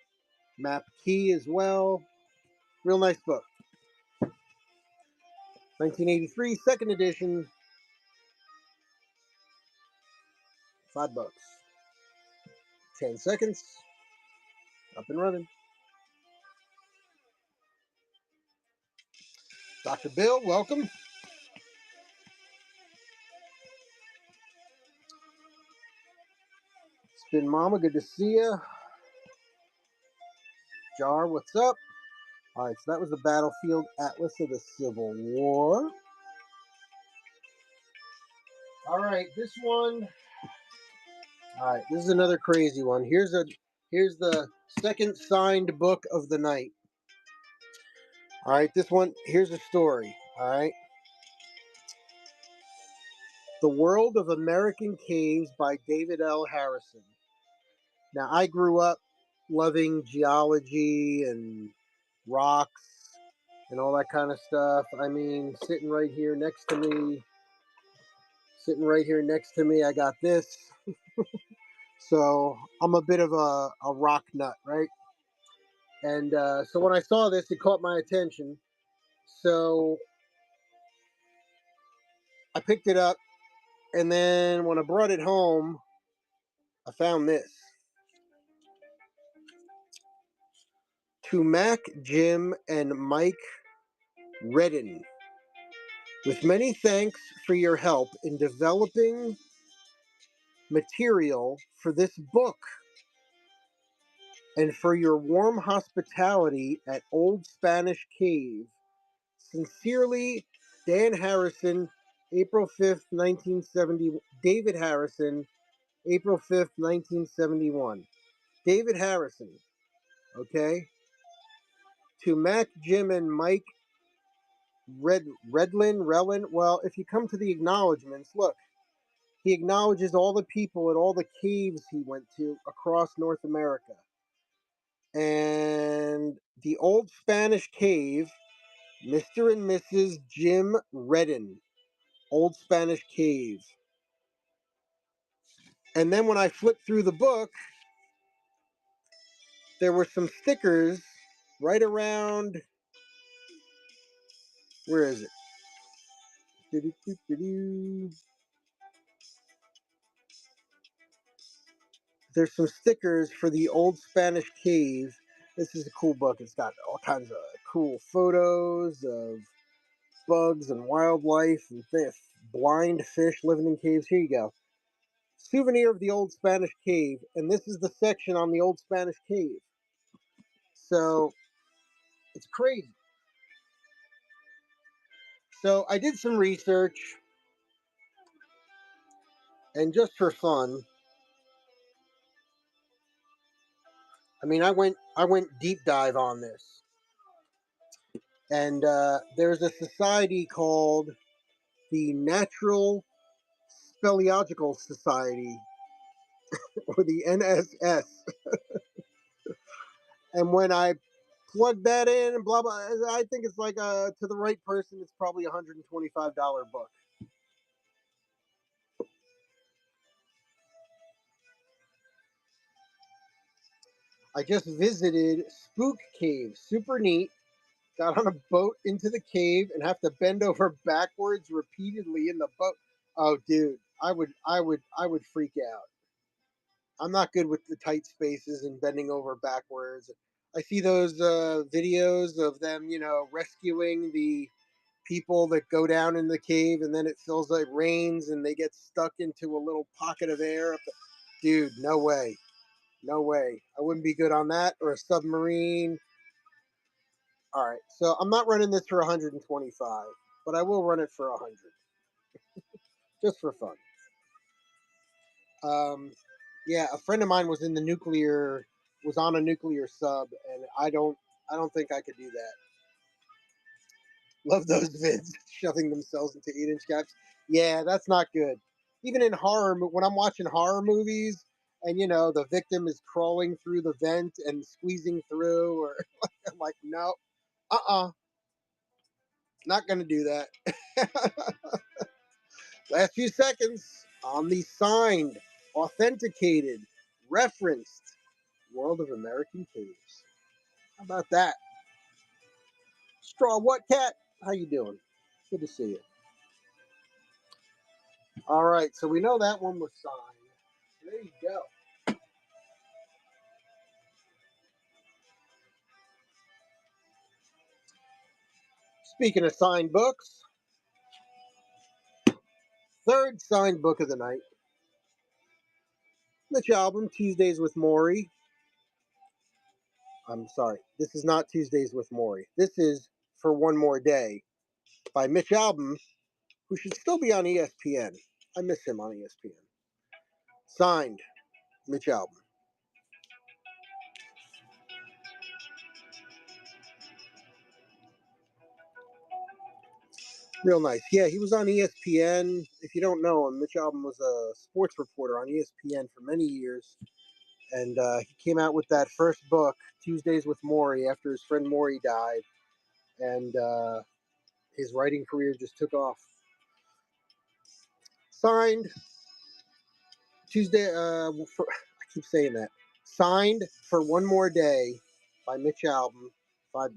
map key as well. Real nice book. 1983, second edition. $5. 10 seconds. Up and running. Dr. Bill, welcome. Spin Mama, good to see you. Jar, what's up? All right, so that was the Battlefield Atlas of the Civil War. All right, this one. All right, this is another crazy one. Here's the second signed book of the night. All right, this one, here's a story. All right. The World of American Caves by David L. Harrison. Now, I grew up loving geology and rocks and all that kind of stuff. I mean, sitting right here next to me, I got this. So I'm a bit of a rock nut, right? And so when I saw this, it caught my attention. So I picked it up, and then when I brought it home, I found this. To Mac, Jim, and Mike Redden. With many thanks for your help in developing material for this book and for your warm hospitality at Old Spanish Cave. Sincerely, Dan Harrison, April 5th, 1970. David Harrison, April 5th, 1971. David Harrison, okay? To Mac, Jim, and Mike Relin. Well, if you come to the acknowledgments, look, he acknowledges all the people at all the caves he went to across North America. And the Old Spanish Cave, Mr. and Mrs. Jim Redden, Old Spanish Cave. And then when I flipped through the book, there were some stickers right around, where is it? There's some stickers for the Old Spanish Cave. This is a cool book. It's got all kinds of cool photos of bugs and wildlife and blind fish living in caves. Here you go. Souvenir of the Old Spanish Cave. And this is the section on the Old Spanish Cave. So it's crazy. So I did some research, and just for fun, I mean, I went deep dive on this, and there's a society called the Natural Speleological Society, or the NSS. And when I plug that in and blah blah, I think it's like to the right person, it's probably $125 book. I just visited Spook Cave, super neat. Got on a boat into the cave and have to bend over backwards repeatedly in the boat. Oh, dude, I would freak out. I'm not good with the tight spaces and bending over backwards. I see those videos of them, rescuing the people that go down in the cave, and then it feels like rains and they get stuck into a little pocket of air. Dude, no way. No way. I wouldn't be good on that, or a submarine. All right. So I'm not running this for 125, but I will run it for 100 just for fun. Um, yeah, a friend of mine was on a nuclear sub, and I don't think I could do that. Love those vids shoving themselves into 8-inch caps. Yeah, that's not good. Even in horror, when I'm watching horror movies, and the victim is crawling through the vent and squeezing through, or I'm like, no, not gonna do that. Last few seconds on the signed, authenticated, referenced World of American Caves. How about that? Straw What Cat? How you doing? Good to see you. All right, so we know that one was signed. There you go. Speaking of signed books, third signed book of the night. Mitch album, Tuesdays with Maury. I'm sorry, this is not Tuesdays with Maury. This is For One More Day by Mitch Albom, who should still be on ESPN. I miss him on ESPN. Signed, Mitch Albom. Real nice. Yeah, he was on ESPN. If you don't know him, Mitch Albom was a sports reporter on ESPN for many years. And he came out with that first book, Tuesdays with Maury, after his friend Maury died. And his writing career just took off. Signed, Tuesday, I keep saying that. Signed For One More Day by Mitch Albom, $5.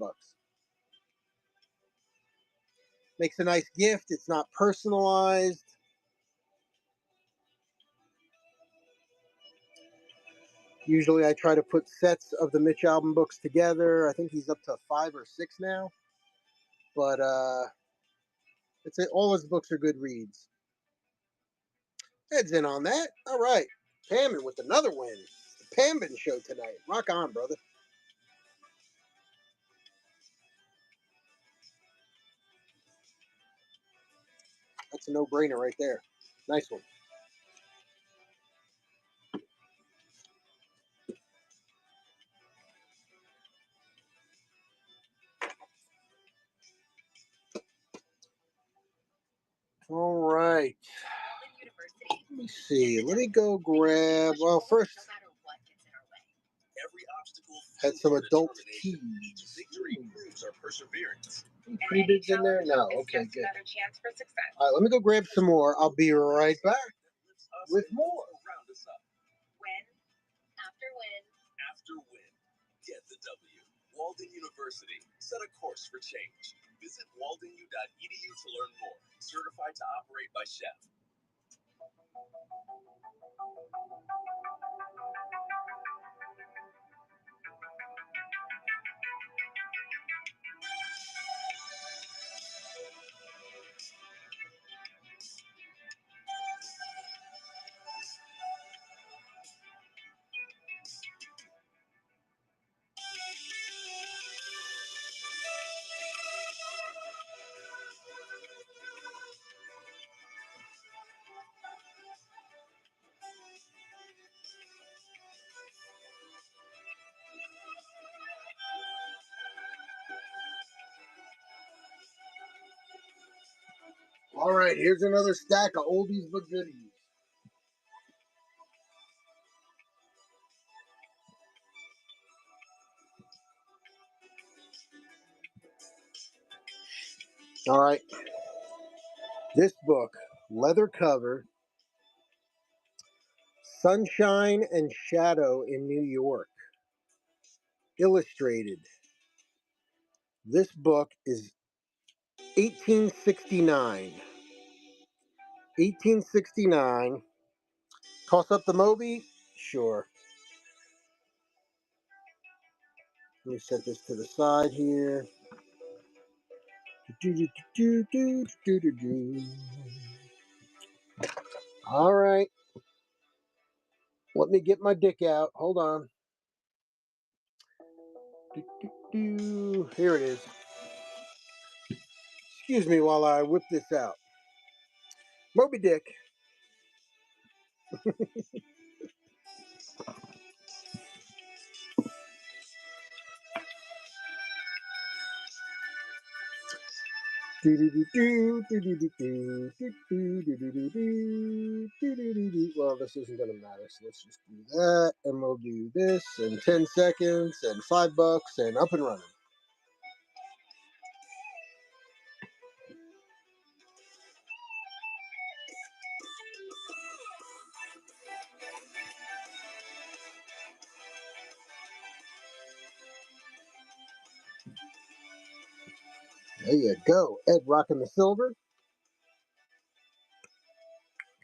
Makes a nice gift. It's not personalized. Usually I try to put sets of the Mitch Albom books together. I think he's up to 5 or 6 now. But all his books are good reads. Heads in on that. All right. Pammon with another win. It's the Pambin show tonight. Rock on, brother. That's a no-brainer right there. Nice one. All right. Let me see. Let me go grab. Well, first, had some adult teas. Any bids in there? No. Okay, good. All right, let me go grab some more. I'll be right back with more. Win after win. After win, get the W. Walden University. Set a course for change. Visit waldenu.edu to learn more. Certified to operate by Chef. All right, here's another stack of oldies but goodies. All right, this book, leather cover, Sunshine and Shadow in New York, illustrated. This book is 1869. 1869. Toss up the Moby? Sure. Let me set this to the side here. All right. Let me get my dick out. Hold on. Here it is. Excuse me while I whip this out. Moby Dick. Well, this isn't going to matter, so let's just do that, and we'll do this in 10 seconds, and $5, and up and running. There you go, Ed rocking the silver.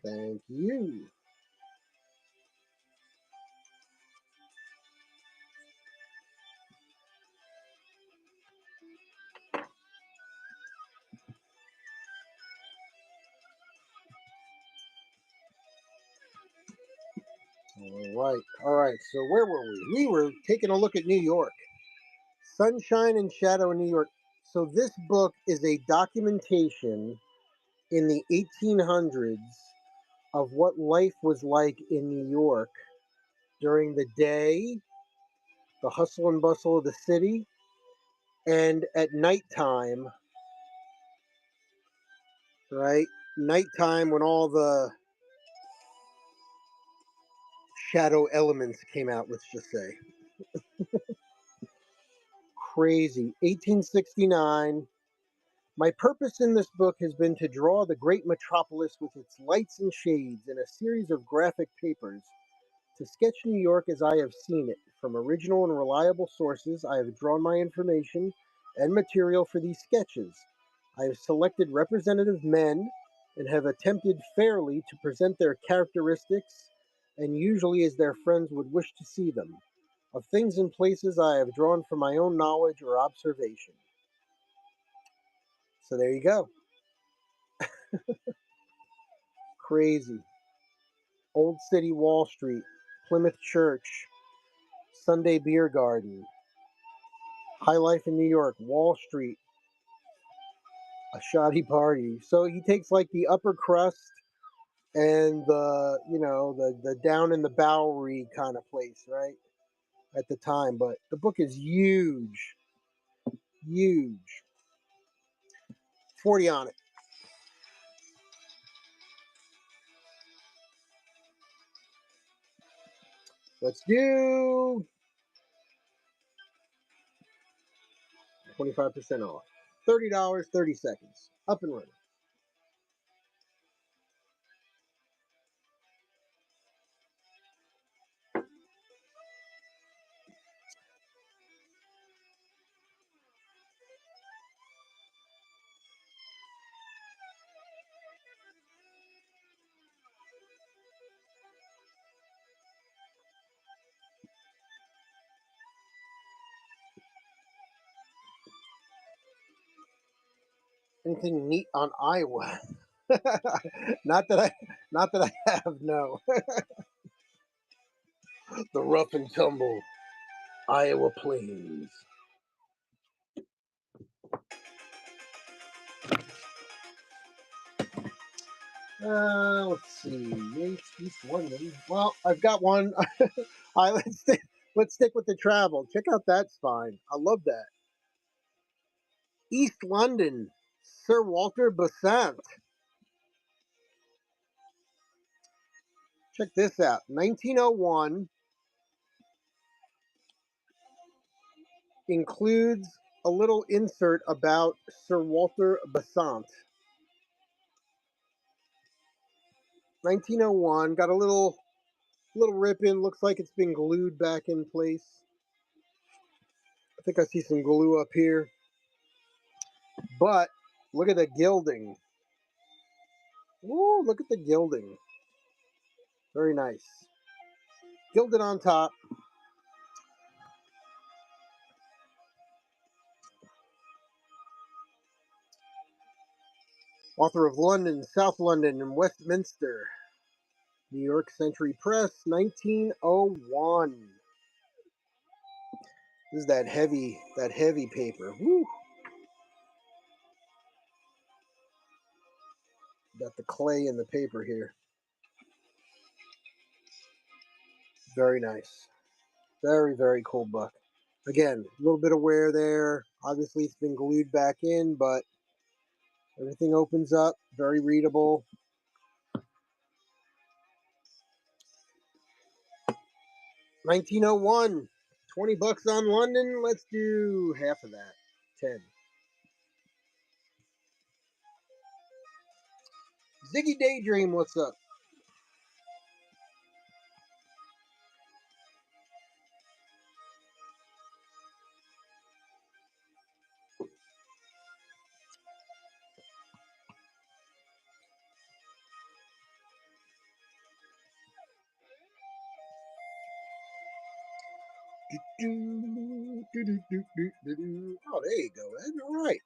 Thank you. All right. So where were we? We were taking a look at New York. Sunshine and Shadow in New York. So this book is a documentation in the 1800s of what life was like in New York during the day, the hustle and bustle of the city, and at nighttime, right? Nighttime when all the shadow elements came out, let's just say. Crazy. 1869. My purpose in this book has been to draw the great metropolis with its lights and shades in a series of graphic papers, to sketch New York as I have seen it. From original and reliable sources, I have drawn my information and material for these sketches. I have selected representative men and have attempted fairly to present their characteristics, and usually as their friends would wish to see them, of things and places I have drawn from my own knowledge or observation. So there you go. Crazy. Old City Wall Street, Plymouth Church, Sunday Beer Garden, High Life in New York, Wall Street, a shoddy party. So he takes like the upper crust and the down in the Bowery kind of place, right? At the time. But the book is huge. Huge. 40 on it. Let's do 25% off. $30, 30 seconds. Up and running. Anything neat on Iowa? not that I not that I have, no. The rough and tumble Iowa plains. Let's see. East London. Well, I've got one. Let's stick with the travel. Check out that spine. I love that. East London, Sir Walter Besant. Check this out. 1901 includes a little insert about Sir Walter Besant. 1901 got a little rip in. Looks like it's been glued back in place. I think I see some glue up here. But look at the gilding. Ooh, look at the gilding. Very nice. Gilded on top. Author of London, South London, and Westminster. New York Century Press, 1901. This is that heavy paper. Woo. Got the clay in the paper here. Very nice. Very, very cool book. Again, a little bit of wear there. Obviously, it's been glued back in, but everything opens up. Very readable. $1901. 20 bucks on London. Let's do half of that. 10. Ziggy Daydream, what's up? Oh, there you go, Ed. All right.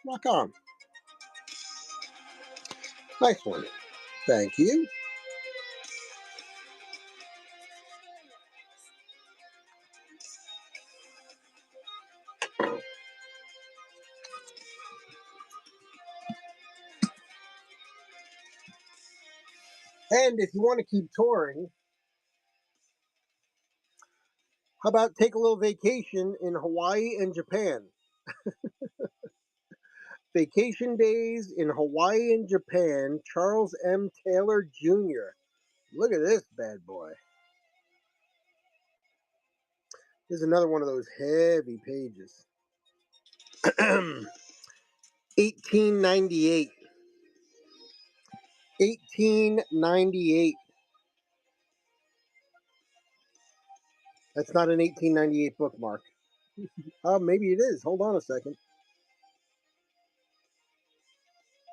Rock on. Nice one. Thank you. And if you want to keep touring, how about take a little vacation in Hawaii and Japan? Vacation days in Hawaii and Japan, Charles M. Taylor Jr. Look at this bad boy. This is another one of those heavy pages. 1898. 1898. That's not an 1898 bookmark. Maybe it is. Hold on a second.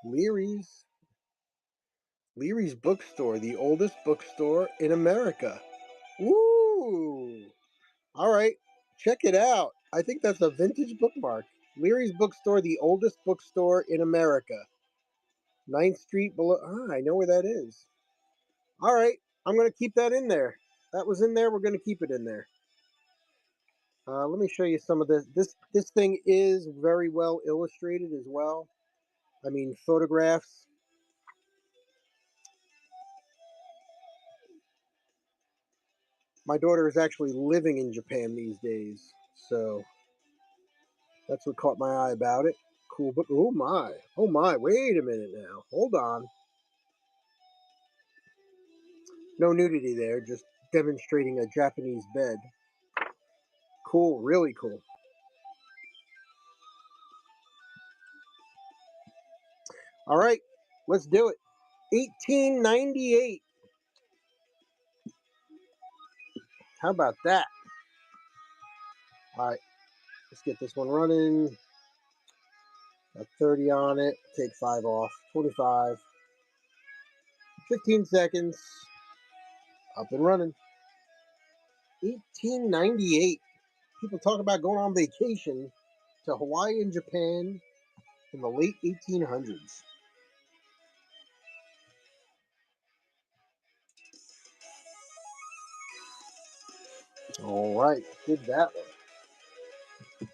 Leary's Bookstore, the oldest bookstore in America. Woo! All right, check it out. I think that's a vintage bookmark. Leary's Bookstore, the oldest bookstore in America. 9th Street below. I know where that is. All right, I'm going to keep that in there. That was in there. We're going to keep it in there. Let me show you some of this. This thing is very well illustrated as well. I mean, photographs. My daughter is actually living in Japan these days, so that's what caught my eye about it. Cool, but oh my, wait a minute now. Hold on. No nudity there, just demonstrating a Japanese bed. Cool, really cool. All right, let's do it. 1898. How about that? All right, let's get this one running. Got 30 on it. Take 5 off. 25. 15 seconds. Up and running. 1898. People talk about going on vacation to Hawaii and Japan in the late 1800s. All right, did that one.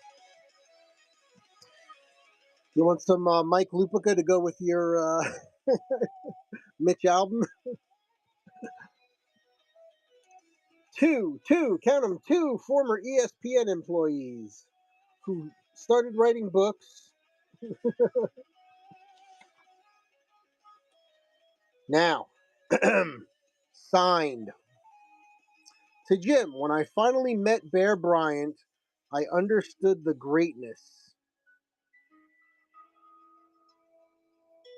You want some Mike Lupica to go with your Mitch album? Two, count them, 2 former ESPN employees who started writing books. Now, Signed. To Jim, when I finally met Bear Bryant, I understood the greatness.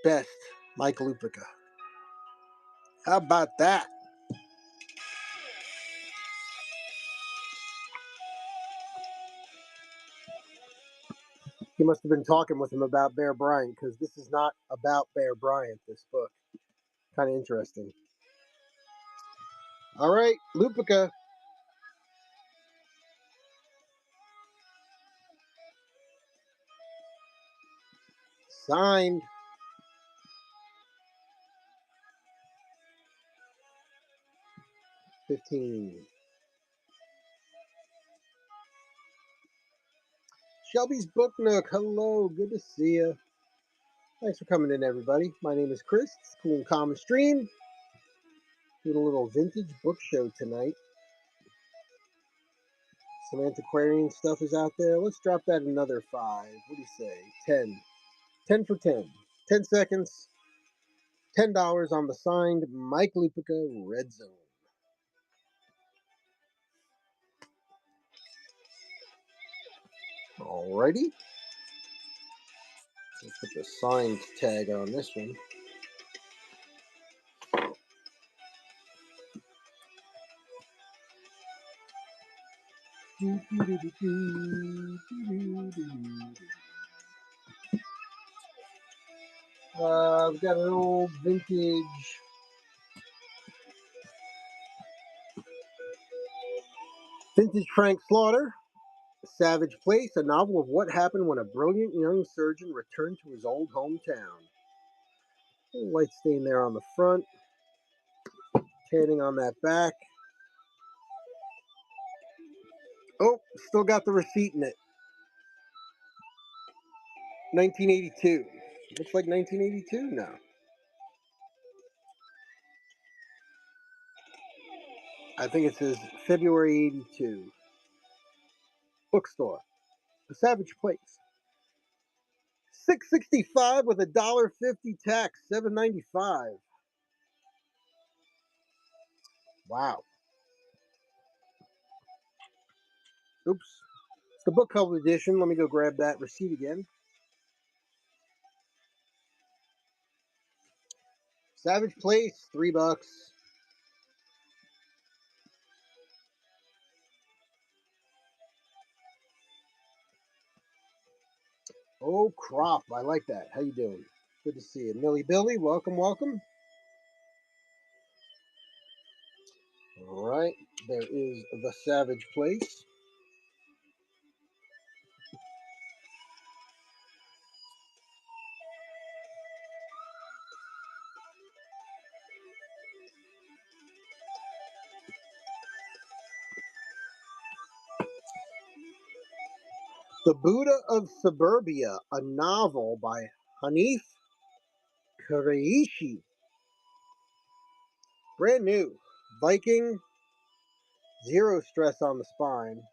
Best, Mike Lupica. How about that? He must have been talking with him about Bear Bryant, because this is not about Bear Bryant, this book. Kind of interesting. All right, Lupica. Signed. 15. Shelby's Book Nook. Hello, good to see you. Thanks for coming in, everybody. My name is Chris. It's Cool and Common Stream. Doing a little vintage book show tonight. Some antiquarian stuff is out there. Let's drop that another 5. What do you say? 10. 10 for 10. 10 seconds. $10 on the signed Mike Lupica Red Zone. Alrighty. Let's put the signed tag on this one. We've got an old vintage Frank Slaughter, Savage Place, a novel of what happened when a brilliant young surgeon returned to his old hometown. A little light stain there on the front, tanning on that back. Oh, still got the receipt in it. 1982. Looks like 1982 now. I think it says February 82. Bookstore. The Savage Place. $6.65 with $1.50 tax. $7.95. Wow. Oops. It's the book cover edition. Let me go grab that receipt again. Savage Place, $3. Oh, crop. I like that. How you doing? Good to see you. Millie Billy, welcome, welcome. All right. There is The Savage Place. The Buddha of Suburbia, a novel by Hanif Kureishi. Brand new. Viking. Zero stress on the spine.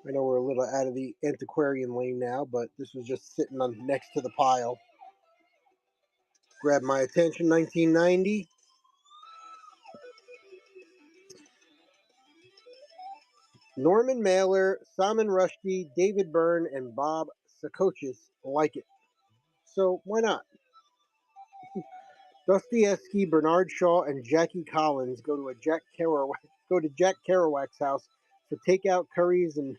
I know we're a little out of the antiquarian lane now, but this was just sitting on next to the pile. Grabbed my attention, 1990. Norman Mailer, Salman Rushdie, David Byrne, and Bob Sakochis like it. So why not? Dostoevsky, Bernard Shaw, and Jackie Collins go to Jack Kerouac's house for takeout curries and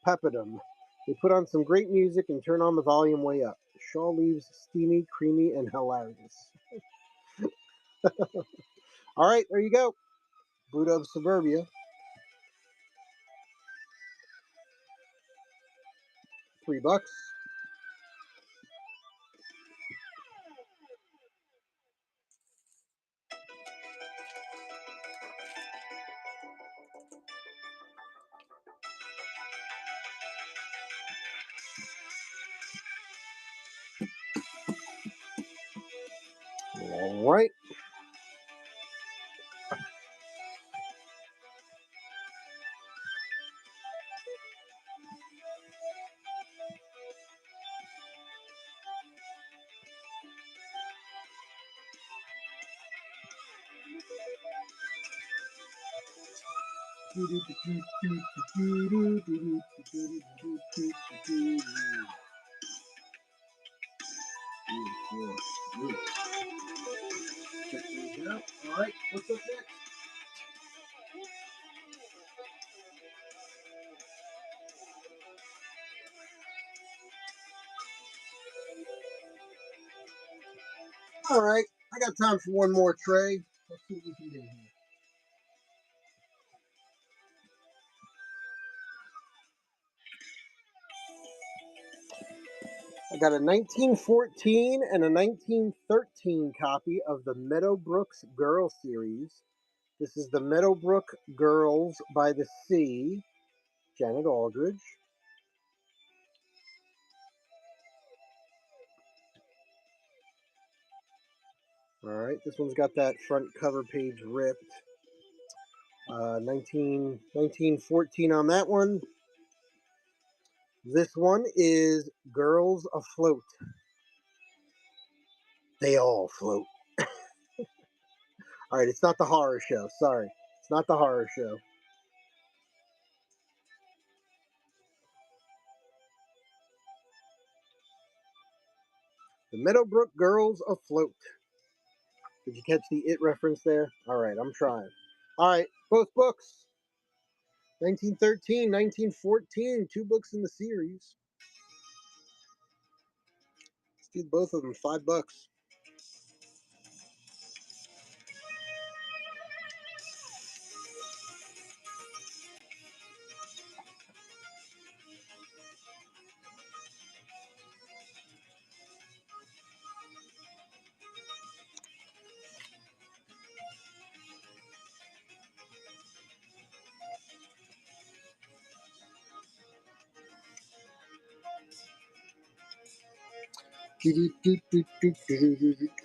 papadum. They put on some great music and turn on the volume way up. Shaw leaves steamy, creamy, and hilarious. All right, there you go. Buddha of Suburbia. $3. All right. Check these out. All right, what's up next? All right, I got time for one more tray. Let's see what we can do here. I got a 1914 and a 1913 copy of the Meadowbrooks Girl series. This is the Meadowbrook Girls by the Sea, Janet Aldridge. All right, this one's got that front cover page ripped. 1914 on that one. This one is Girls Afloat. They all float. All right, it's not the horror show. Sorry, it's not the horror show. The Meadowbrook Girls Afloat. Did you catch the It reference there? All right, I'm trying. All right, both books. 1913, 1914, two books in the series. Let's do both of them, $5.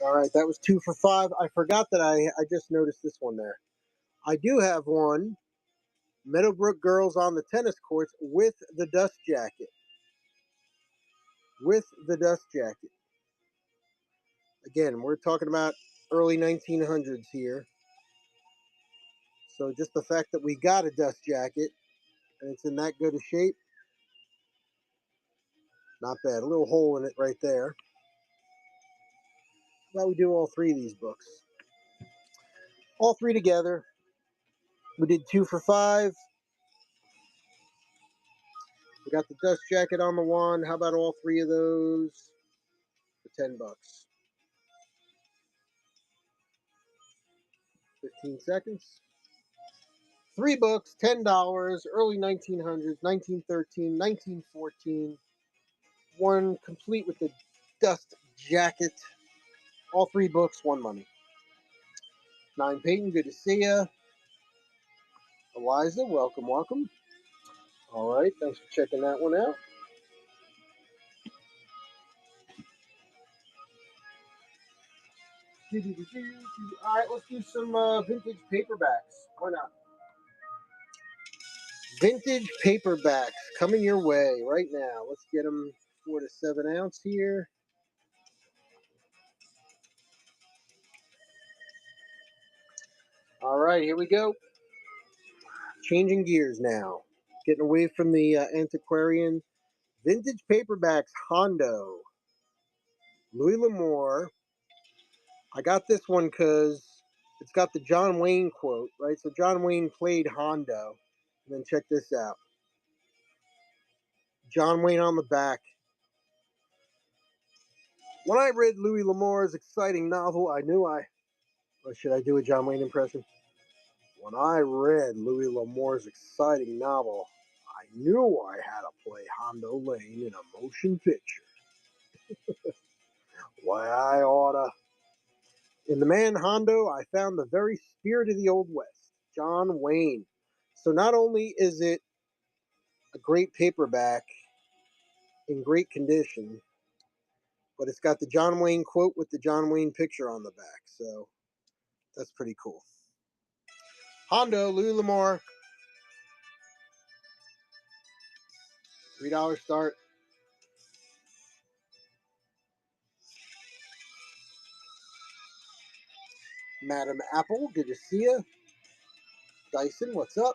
All right, that was 2 for 5. I forgot that I just noticed this one there. I do have one, Meadowbrook Girls on the Tennis Courts with the dust jacket. With the dust jacket. Again, we're talking about early 1900s here. So just the fact that we got a dust jacket and it's in that good a shape, not bad. A little hole in it right there. How about we do all three of these books? All three together. We did 2 for 5. We got the dust jacket on the one. How about all three of those for $10? 15 seconds. 3 books, $10, early 1900s, 1913, 1914. One complete with the dust jacket. All 3 books, 1 money. 9 Peyton, good to see ya. Eliza, welcome, welcome. All right, thanks for checking that one out. All right, let's do some vintage paperbacks. Why not? Vintage paperbacks coming your way right now. Let's get them 4 to 7 ounce here. All right, here we go. Changing gears now. Getting away from the Antiquarian. Vintage paperbacks, Hondo. Louis L'Amour. I got this one because it's got the John Wayne quote, right? So John Wayne played Hondo. And then check this out. John Wayne on the back. When I read Louis L'Amour's exciting novel, I knew or should I do a John Wayne impression? When I read Louis L'Amour's exciting novel, I knew I had to play Hondo Lane in a motion picture. Why, I oughta. In the man Hondo, I found the very spirit of the Old West, John Wayne. So not only is it a great paperback in great condition, but it's got the John Wayne quote with the John Wayne picture on the back. So that's pretty cool. Hondo, Louis L'Amour. $3 start. Madam Apple, good to see you. Dyson, what's up?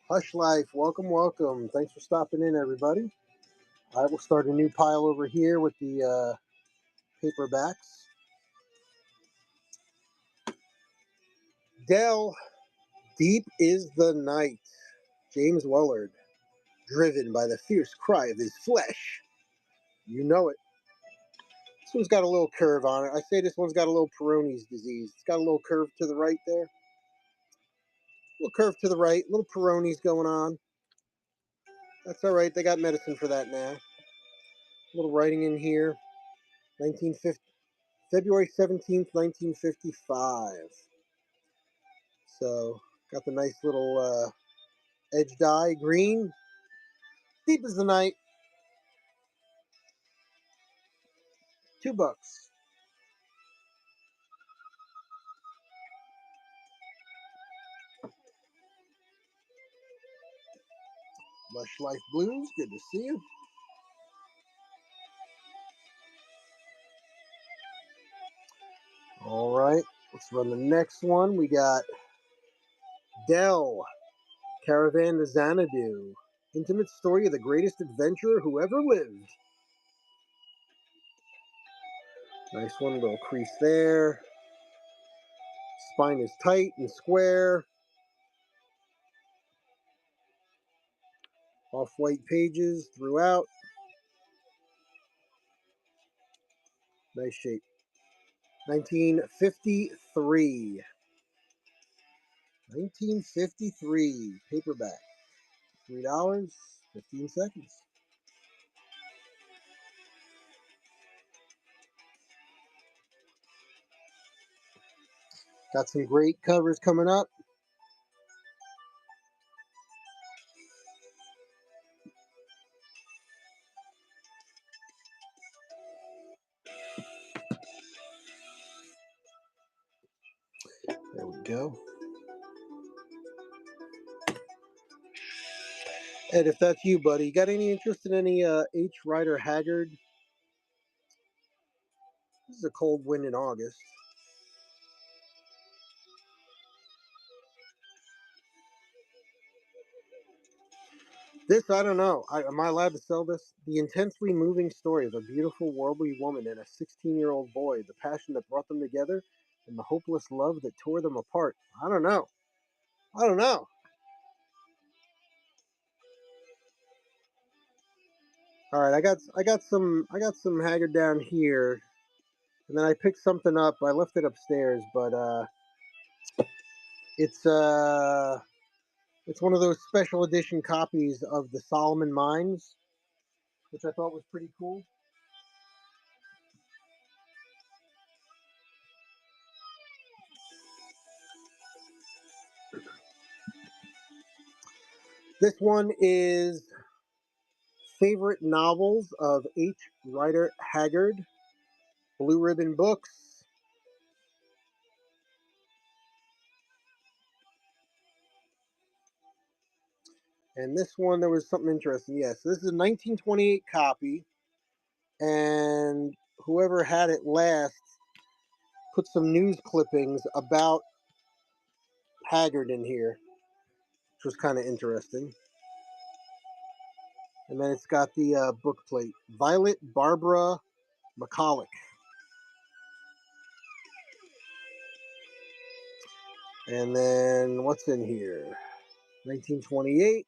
Hush Life, welcome, welcome. Thanks for stopping in, everybody. I will start a new pile over here with the paperbacks. Dell, Deep is the Night. James Wellard, driven by the fierce cry of his flesh. You know it. This one's got a little curve on it. I say this one's got a little Peyronie's disease. It's got a little curve to the right there. A little curve to the right, little Peyronie's going on. That's all right. They got medicine for that now. A little writing in here. 1950, February 17th, 1955. So, got the nice little edge dye, green. Deep as the Night. $2. Lush Life Blues, good to see you. All right, let's run the next one. We got Dell, Caravan to Xanadu. Intimate story of the greatest adventurer who ever lived. Nice one, little crease there. Spine is tight and square. Off-white pages throughout. Nice shape. 1953. 1953. Paperback. $3, 15 seconds. Got some great covers coming up. There we go. Ed, if that's you, buddy, you got any interest in any H. Rider Haggard? This is a cold wind in August. This, I don't know. Am I allowed to sell this? The intensely moving story of a beautiful, worldly woman and a 16-year-old boy, the passion that brought them together, and the hopeless love that tore them apart. I don't know. I don't know. All right, I got some Haggard down here, and then I picked something up. I left it upstairs, but it's one of those special edition copies of the Solomon Mines, which I thought was pretty cool. This one is favorite novels of H. Rider Haggard, Blue Ribbon Books. And this one, there was something interesting. Yes, this is a 1928 copy, and whoever had it last put some news clippings about Haggard in here, which was kind of interesting. And then it's got the book plate, Violet Barbara McCulloch. And then what's in here? 1928,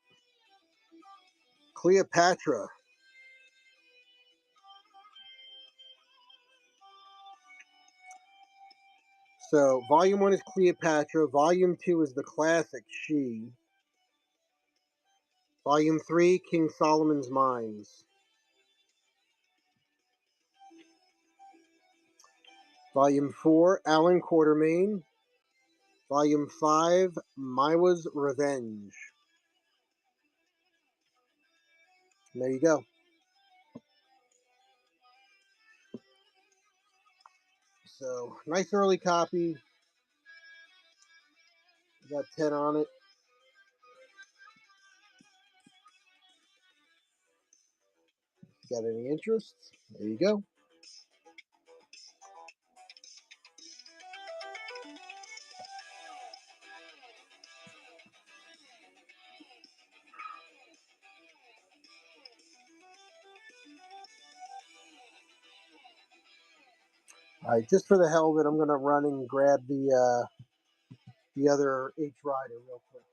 Cleopatra. So volume 1 is Cleopatra, volume 2 is the classic She, volume 3, King Solomon's Mines, volume 4, Alan Quatermain, volume 5, Maiwa's Revenge. And there you go. So nice early copy. Got 10 on it. Got any interest? There you go. All right, just for the hell of it, I'm gonna run and grab the other H Rider real quick.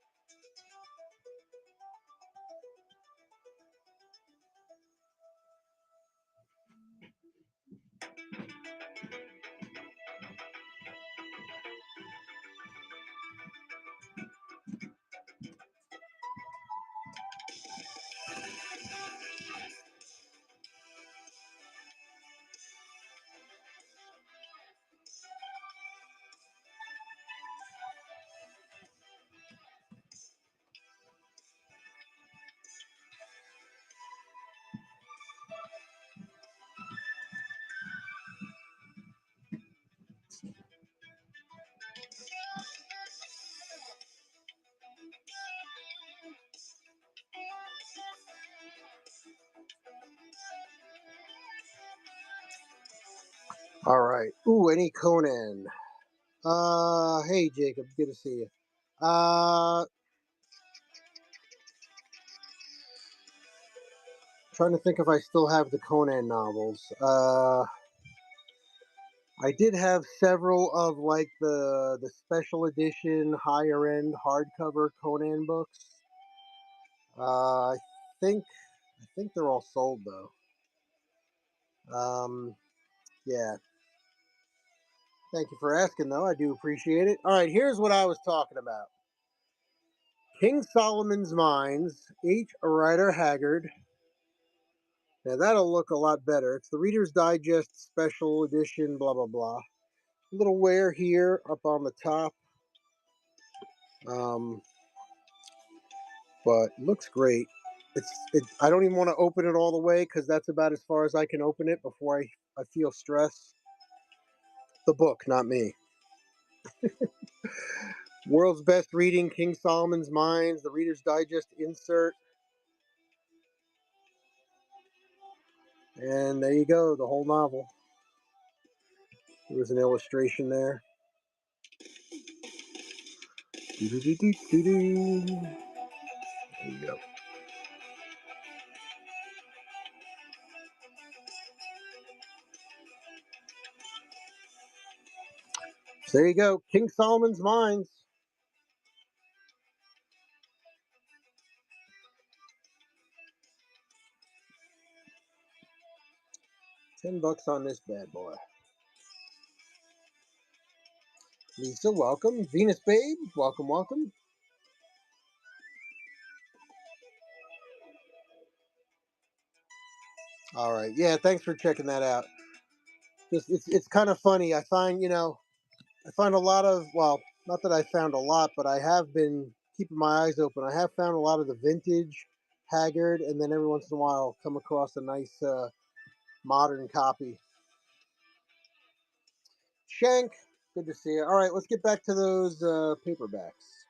All right. Ooh, any Conan. Hey Jacob, good to see you. Trying to think if I still have the Conan novels. I did have several of like the special edition, higher end hardcover Conan books. I think they're all sold though. Yeah. Thank you for asking though. I do appreciate it. All right, here's what I was talking about. King Solomon's Mines, H. Rider Haggard. Now that'll look a lot better. It's the Reader's Digest special edition, blah blah blah. A little wear here up on the top. Um, but looks great. I don't even want to open it all the way because that's about as far as I can open it before I feel stress. The book, not me. World's Best Reading, King Solomon's Mines, the Reader's Digest insert. And there you go, the whole novel. There was an illustration there. There you go. So there you go, King Solomon's Mines. $10 on this bad boy. Lisa, welcome. Venus Babe, welcome, welcome. All right, yeah, thanks for checking that out. Just it's kind of funny. I find a lot of, well, not that I found a lot, but I have been keeping my eyes open. I have found a lot of the vintage Haggard, and then every once in a while come across a nice modern copy. Shank, good to see you. All right, let's get back to those paperbacks.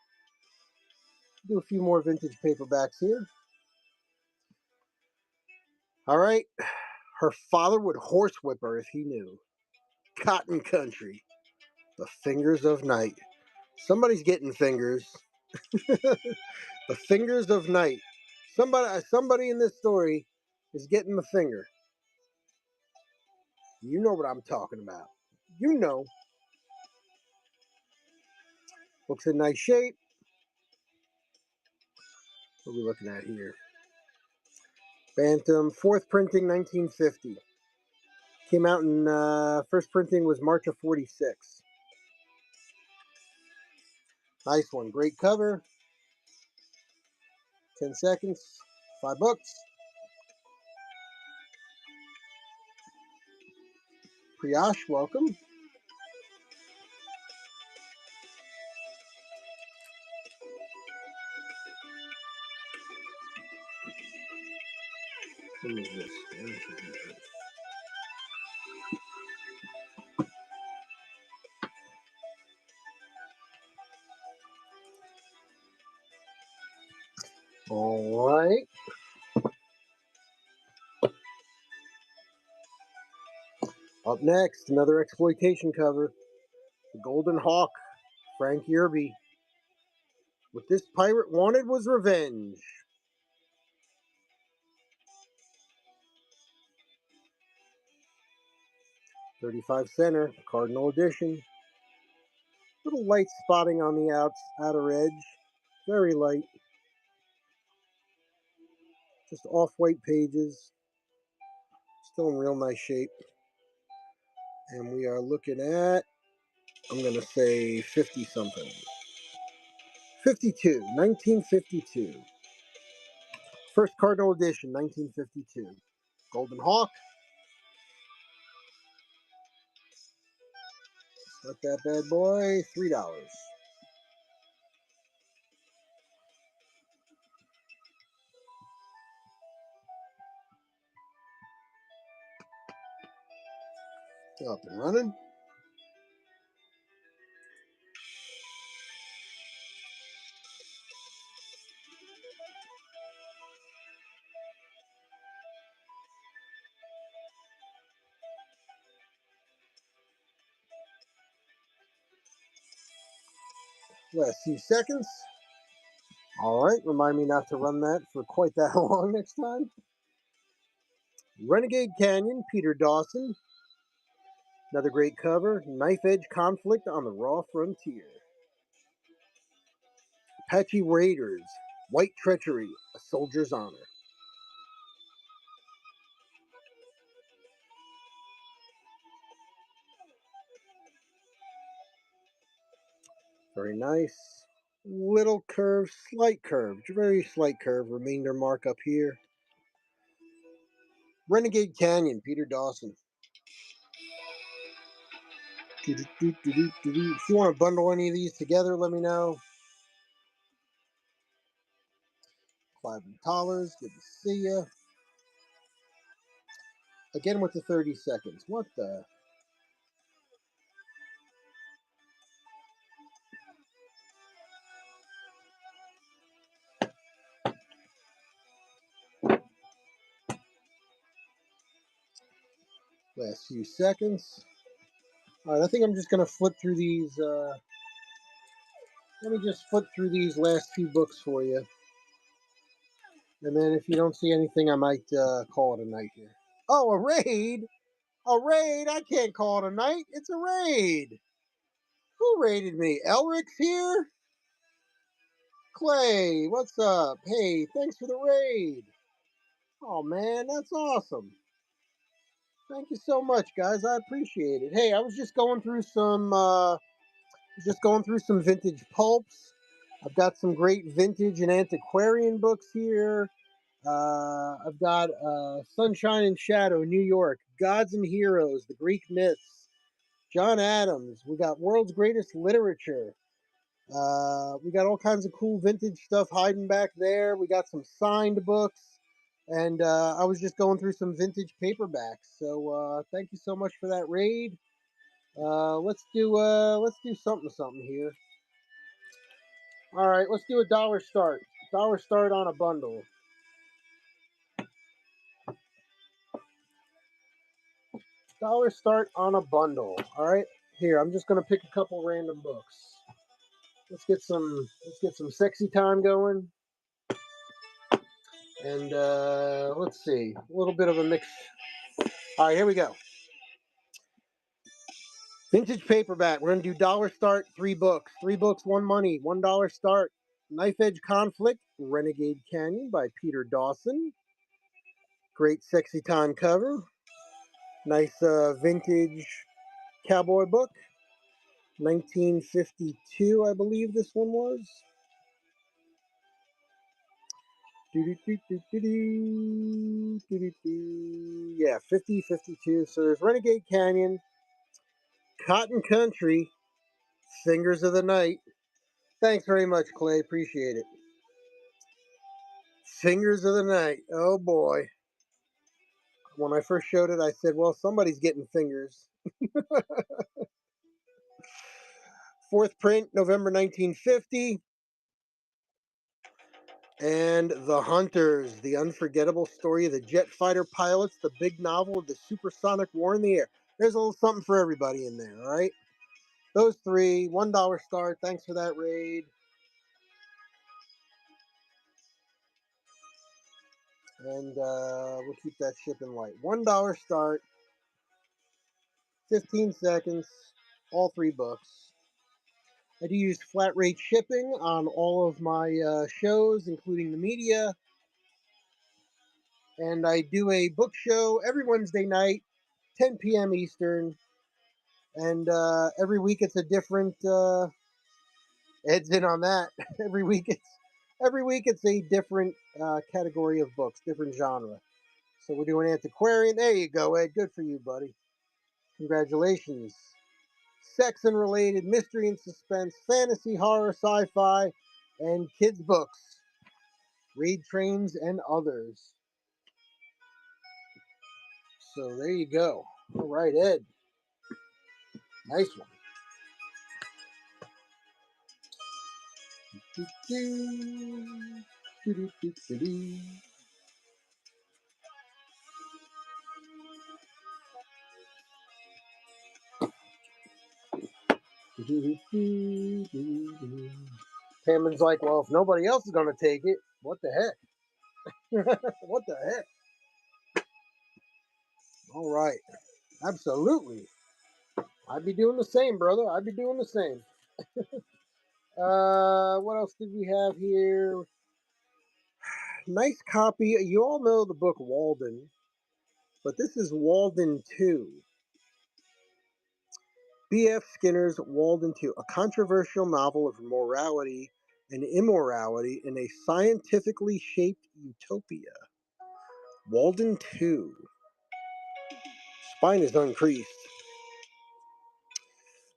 Do a few more vintage paperbacks here. All right. Her father would horsewhip her if he knew. Cotton Country. The Fingers of Night. Somebody's getting fingers. The Fingers of Night. Somebody in this story is getting the finger. You know what I'm talking about. You know. Book's in nice shape. What are we looking at here? Bantam, 4th printing, 1950. Came out in, first printing was March of 46. Nice one. Great cover. 10 seconds. $5. Priyash, welcome. What is this? All right. Up next, another exploitation cover. The Golden Hawk, Frank Yerby. What this pirate wanted was revenge. 35 center, Cardinal edition. Little light spotting on the outer edge. Very light. Just off-white pages. Still in real nice shape. And we are looking at, I'm going to say 50 something. 52, 1952. First Cardinal edition, 1952. Golden Hawk. Start that bad boy, $3. Up and running. Last few seconds. All right, remind me not to run that for quite that long next time. Renegade Canyon, Peter Dawson. Another great cover. Knife Edge Conflict on the Raw Frontier. Apache Raiders, White Treachery, A Soldier's Honor. Very nice. Little curve, slight curve, very slight curve. Remainder mark up here. Renegade Canyon, Peter Dawson. If you want to bundle any of these together, let me know. Clive and Tollers, good to see ya. Again with the 30 seconds. What the? Last few seconds. All right, I think I'm just going to flip through these. Let me just flip through these last few books for you. And then if you don't see anything, I might call it a night here. Oh, a raid? A raid? I can't call it a night. It's a raid. Who raided me? Elric's here? Clay, what's up? Hey, thanks for the raid. Oh, man, that's awesome. Thank you so much, guys. I appreciate it. Hey, I was just going through some vintage pulps. I've got some great vintage and antiquarian books here. I've got Sunshine and Shadow, New York, Gods and Heroes, the Greek myths, John Adams. We got World's Greatest Literature. We got all kinds of cool vintage stuff hiding back there. We got some signed books. And I was just going through some vintage paperbacks. So thank you so much for that raid. Let's do something here. All right, let's do a dollar start. Dollar start on a bundle. Dollar start on a bundle. All right, here I'm just gonna pick a couple random books. Let's get some sexy time going. And let's see, a little bit of a mix. All right, here we go. Vintage paperback. We're gonna do dollar start, 3 books. 3 books, 1 money, $1 start. Knife Edge Conflict, Renegade Canyon by Peter Dawson. Great sexy time cover. Nice vintage cowboy book. 1952, I believe this one was. Yeah, 52. So there's Renegade Canyon, Cotton Country, Fingers of the Night. Thanks very much, Clay. Appreciate it. Fingers of the Night. Oh boy. When I first showed it, I said, well, somebody's getting fingers. Fourth print, November 1950. And The Hunters, the unforgettable story of the jet fighter pilots, the big novel of the supersonic war in the air. There's a little something for everybody in there, all right? Those 3, $1 start. Thanks for that raid. And we'll keep that shipping light. $1 start. 15 seconds, all 3 books. I do use flat rate shipping on all of my shows, including the media. And I do a book show every Wednesday night, 10 p.m. Eastern. And every week it's a different heads in on that. every week it's a different category of books, different genre. So we're doing Antiquarian. There you go, Ed. Good for you, buddy. Congratulations. Sex and related, mystery and suspense, fantasy, horror, sci-fi, and kids books. Read trains and others. So there you go. All right, Ed. Nice one. Hammond's like, well, if nobody else is going to take it, what the heck? What the heck? All right. Absolutely. I'd be doing the same, brother. I'd be doing the same. What else did we have here? Nice copy. You all know the book Walden, but this is Walden 2. B.F. Skinner's Walden 2, a controversial novel of morality and immorality in a scientifically shaped utopia. Walden 2. Spine is uncreased.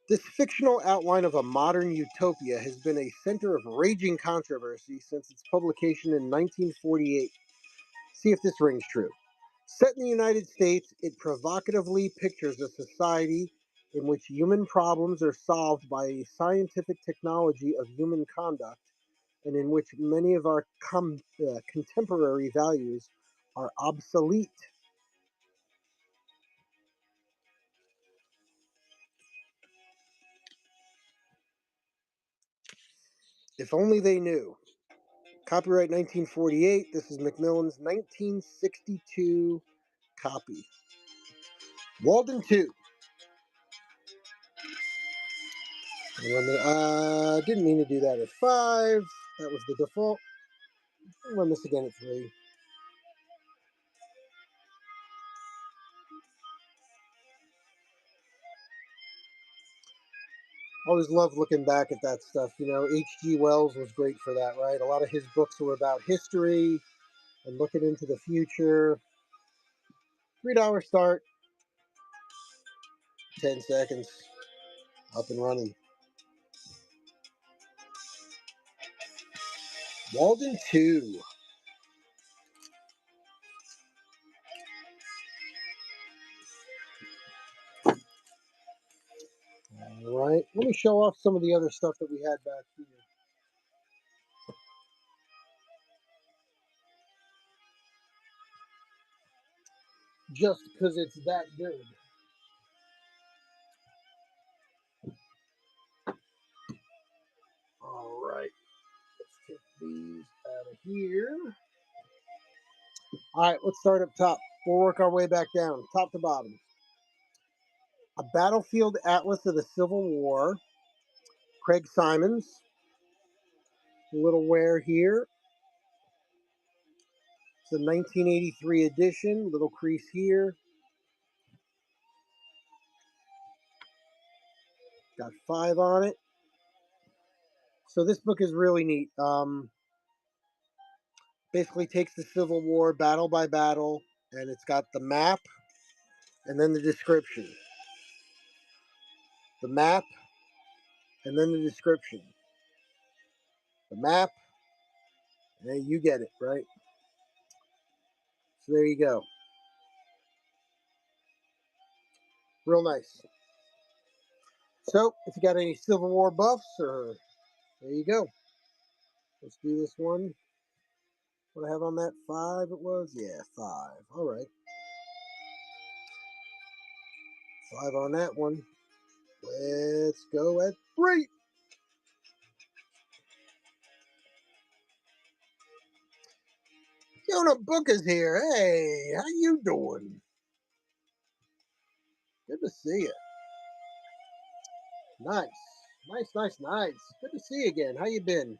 This fictional outline of a modern utopia has been a center of raging controversy since its publication in 1948. See if this rings true. Set in the United States, it provocatively pictures a society in which human problems are solved by a scientific technology of human conduct, and in which many of our contemporary values are obsolete. If only they knew. Copyright 1948. This is Macmillan's 1962 copy. Walden 2. Didn't mean to do that at 5. That was the default. I'll run this again at 3. Always love looking back at that stuff. You know, H.G. Wells was great for that, right? A lot of his books were about history and looking into the future. $3 start, 10 seconds, up and running. Walden 2. All right, let me show off some of the other stuff that we had back here. Just because it's that good. All right, let's take these out of here. All right, let's start up top. We'll work our way back down, top to bottom. A Battlefield Atlas of the Civil War. Craig Simons. A little wear here. It's a 1983 edition. Little crease here. Got 5 on it. So this book is really neat. Basically takes the Civil War battle by battle, and it's got the map and then the description. The map and then the description. The map, and you get it, right? So there you go. Real nice. So if you got any Civil War buffs, or there you go. Let's do this one. What I have on that? 5 it was? Yeah, 5. All right. 5 on that one. Let's go at 3. Jonah Book is here. Hey, how you doing? Good to see you. Nice. Nice. Good to see you again. How you been?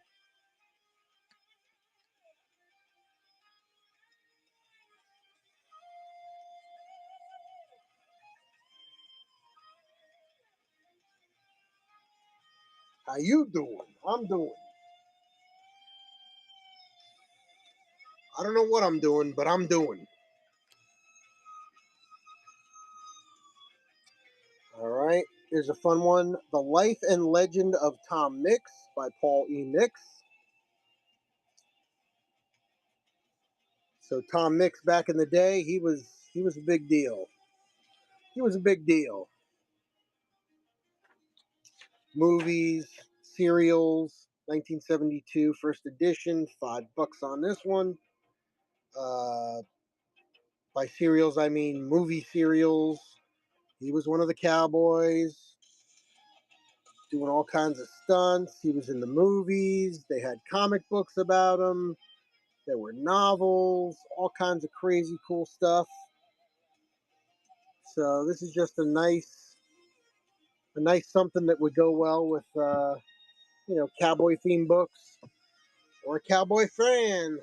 How you doing? I'm doing. I don't know what I'm doing, but I'm doing. All right. Here's a fun one. The Life and Legend of Tom Mix by Paul E. Mix. So Tom Mix back in the day, he was a big deal. He was a big deal. Movies, serials, 1972 first edition, $5 on this one. Uh, by serials, I mean movie serials. He was one of the cowboys, doing all kinds of stunts. He was in the movies. They had comic books about him. There were novels, all kinds of crazy cool stuff. So this is just a nice something that would go well with cowboy themed books or a cowboy fan.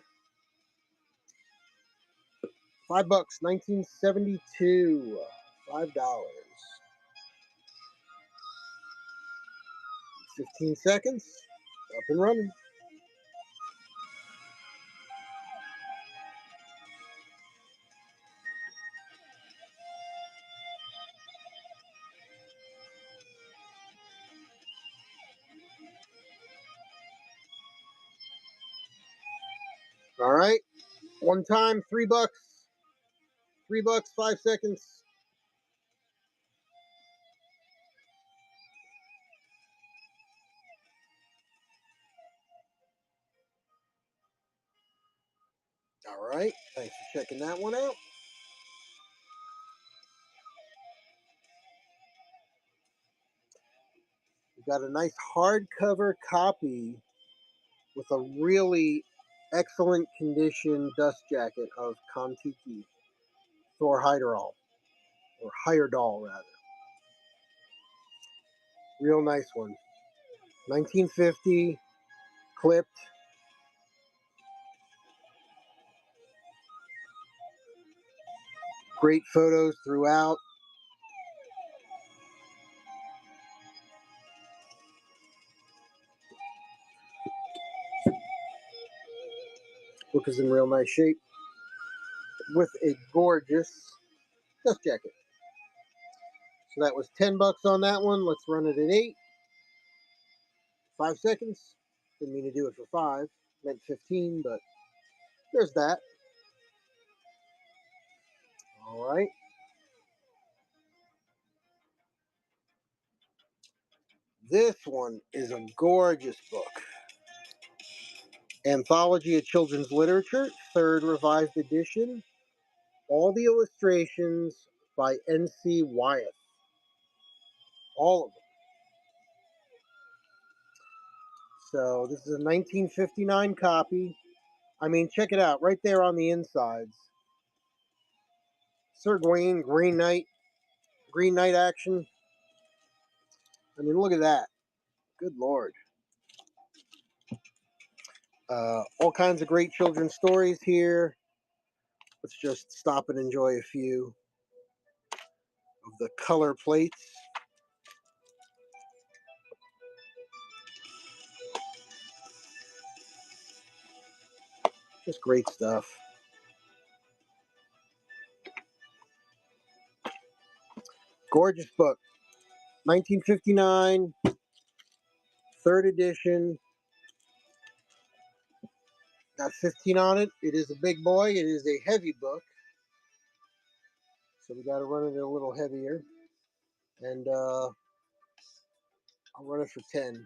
$5, 1972. $5. 15 seconds. Up and running. All right. One time, $3. $3, 5 seconds. All right. Thanks for checking that one out. We got a nice hardcover copy with a really excellent condition dust jacket of Kontiki, Thor Heyerdahl, or Heyerdahl rather. Real nice one. 1950, clipped. Great photos throughout. Book is in real nice shape with a gorgeous dust jacket. So that was $10 on that one. Let's run it at 8. 5 seconds. Didn't mean to do it for 5. Meant 15, but there's that. All right. This one is a gorgeous book. Anthology of Children's Literature, 3rd revised edition. All the illustrations by N.C. Wyeth. All of them. So this is a 1959 copy. I mean, check it out. Right there on the insides. Sir Gawain, Green Knight action. I mean, look at that. Good Lord. All kinds of great children's stories here. Let's just stop and enjoy a few of the color plates. Just great stuff. Gorgeous book. 1959, 3rd edition. Got 15 on it. It is a big boy. It is a heavy book. So we got to run it a little heavier. And I'll run it for 10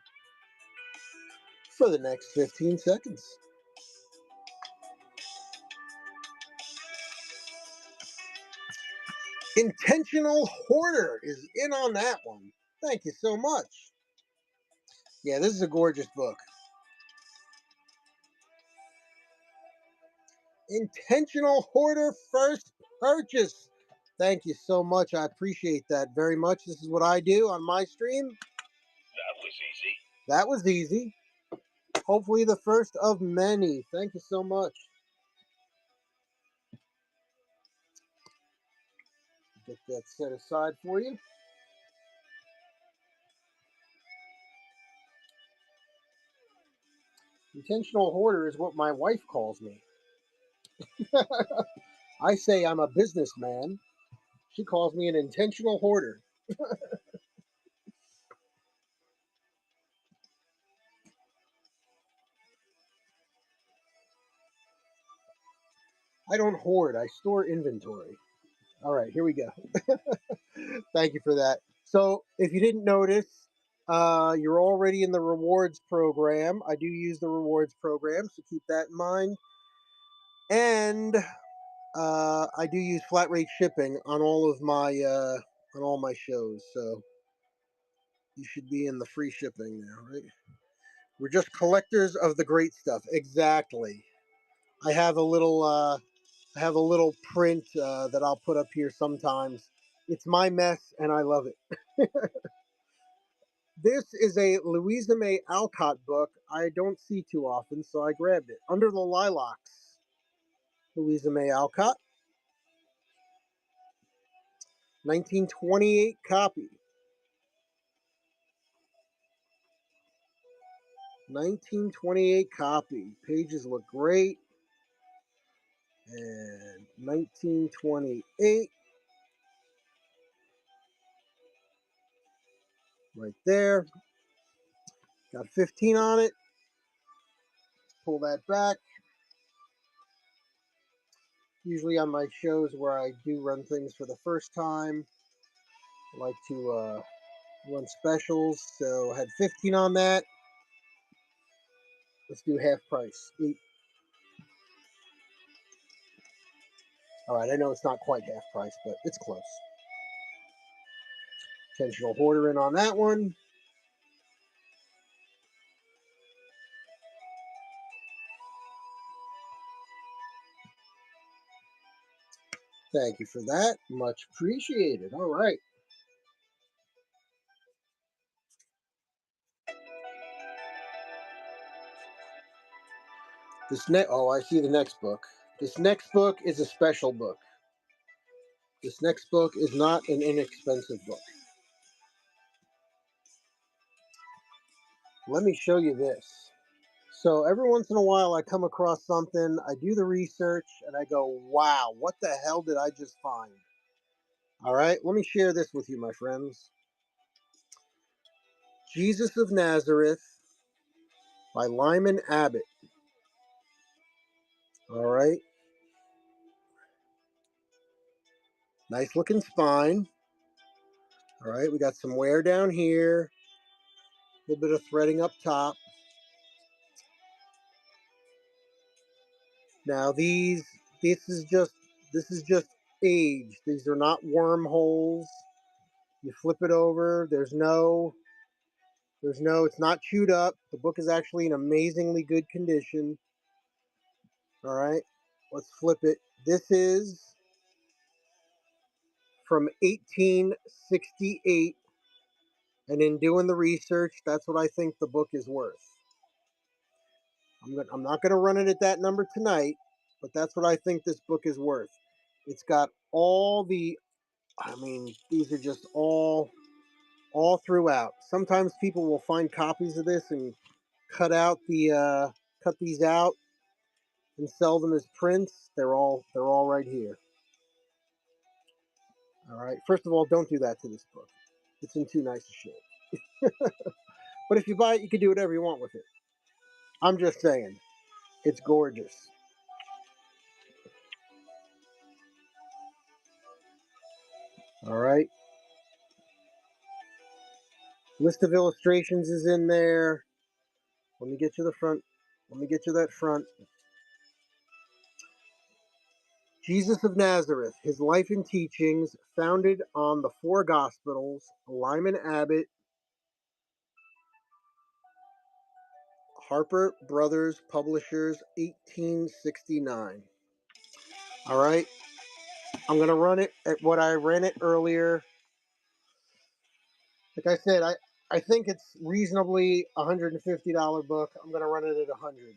for the next 15 seconds. Intentional Hoarder is in on that one. Thank you so much. Yeah, this is a gorgeous book. Intentional Hoarder first purchase. Thank you so much. I appreciate that very much. This is what I do on my stream. That was easy. That was easy. Hopefully the first of many. Thank you so much. Get that set aside for you. Intentional hoarder is what my wife calls me. I say I'm a businessman. She calls me an intentional hoarder. I don't hoard, I store inventory. All right, here we go. Thank you for that. So, if you didn't notice, you're already in the rewards program. I do use the rewards program, so keep that in mind. And I do use flat rate shipping on all of my on all my shows. So you should be in the free shipping now, right? We're just collectors of the great stuff. Exactly. I have a little print that I'll put up here sometimes. It's my mess, and I love it. This is a Louisa May Alcott book I don't see too often, so I grabbed it. Under the Lilacs, Louisa May Alcott, 1928 copy. 1928 copy. Pages look great. And 1928, right there. Got 15 on it. Pull that back. Usually on my shows where I do run things for the first time, I like to run specials. So I had 15 on that. Let's do half price. 8. All right, I know it's not quite half price, but it's close. Intentional hoarder in on that one. Thank you for that. Much appreciated. All right. I see the next book. This next book is a special book. This next book is not an inexpensive book. Let me show you this. So every once in a while I come across something, I do the research, and I go, wow, what the hell did I just find? All right, let me share this with you, my friends. Jesus of Nazareth by Lyman Abbott. All right. Nice looking spine. All right, we got some wear down here. A little bit of threading up top. Now this is just age. These are not wormholes. You flip it over. It's not chewed up. The book is actually in amazingly good condition. All right, let's flip it. This is from 1868, and in doing the research, that's what I think the book is worth. I'm not gonna run it at that number tonight, but that's what I think this book is worth. It's got all the, I mean, these are just all throughout. Sometimes people will find copies of this and cut these out and sell them as prints. They're all right here. All right. First of all, don't do that to this book. It's in too nice a shape. But if you buy it, you can do whatever you want with it. I'm just saying, it's gorgeous. All right. List of illustrations is in there. Let me get you the front. Let me get you that front. Jesus of Nazareth, his life and teachings, founded on the four Gospels, Lyman Abbott, Harper Brothers Publishers, 1869. All right. I'm going to run it at what I ran it earlier. Like I said, I think it's reasonably $150 book. I'm going to run it at 100.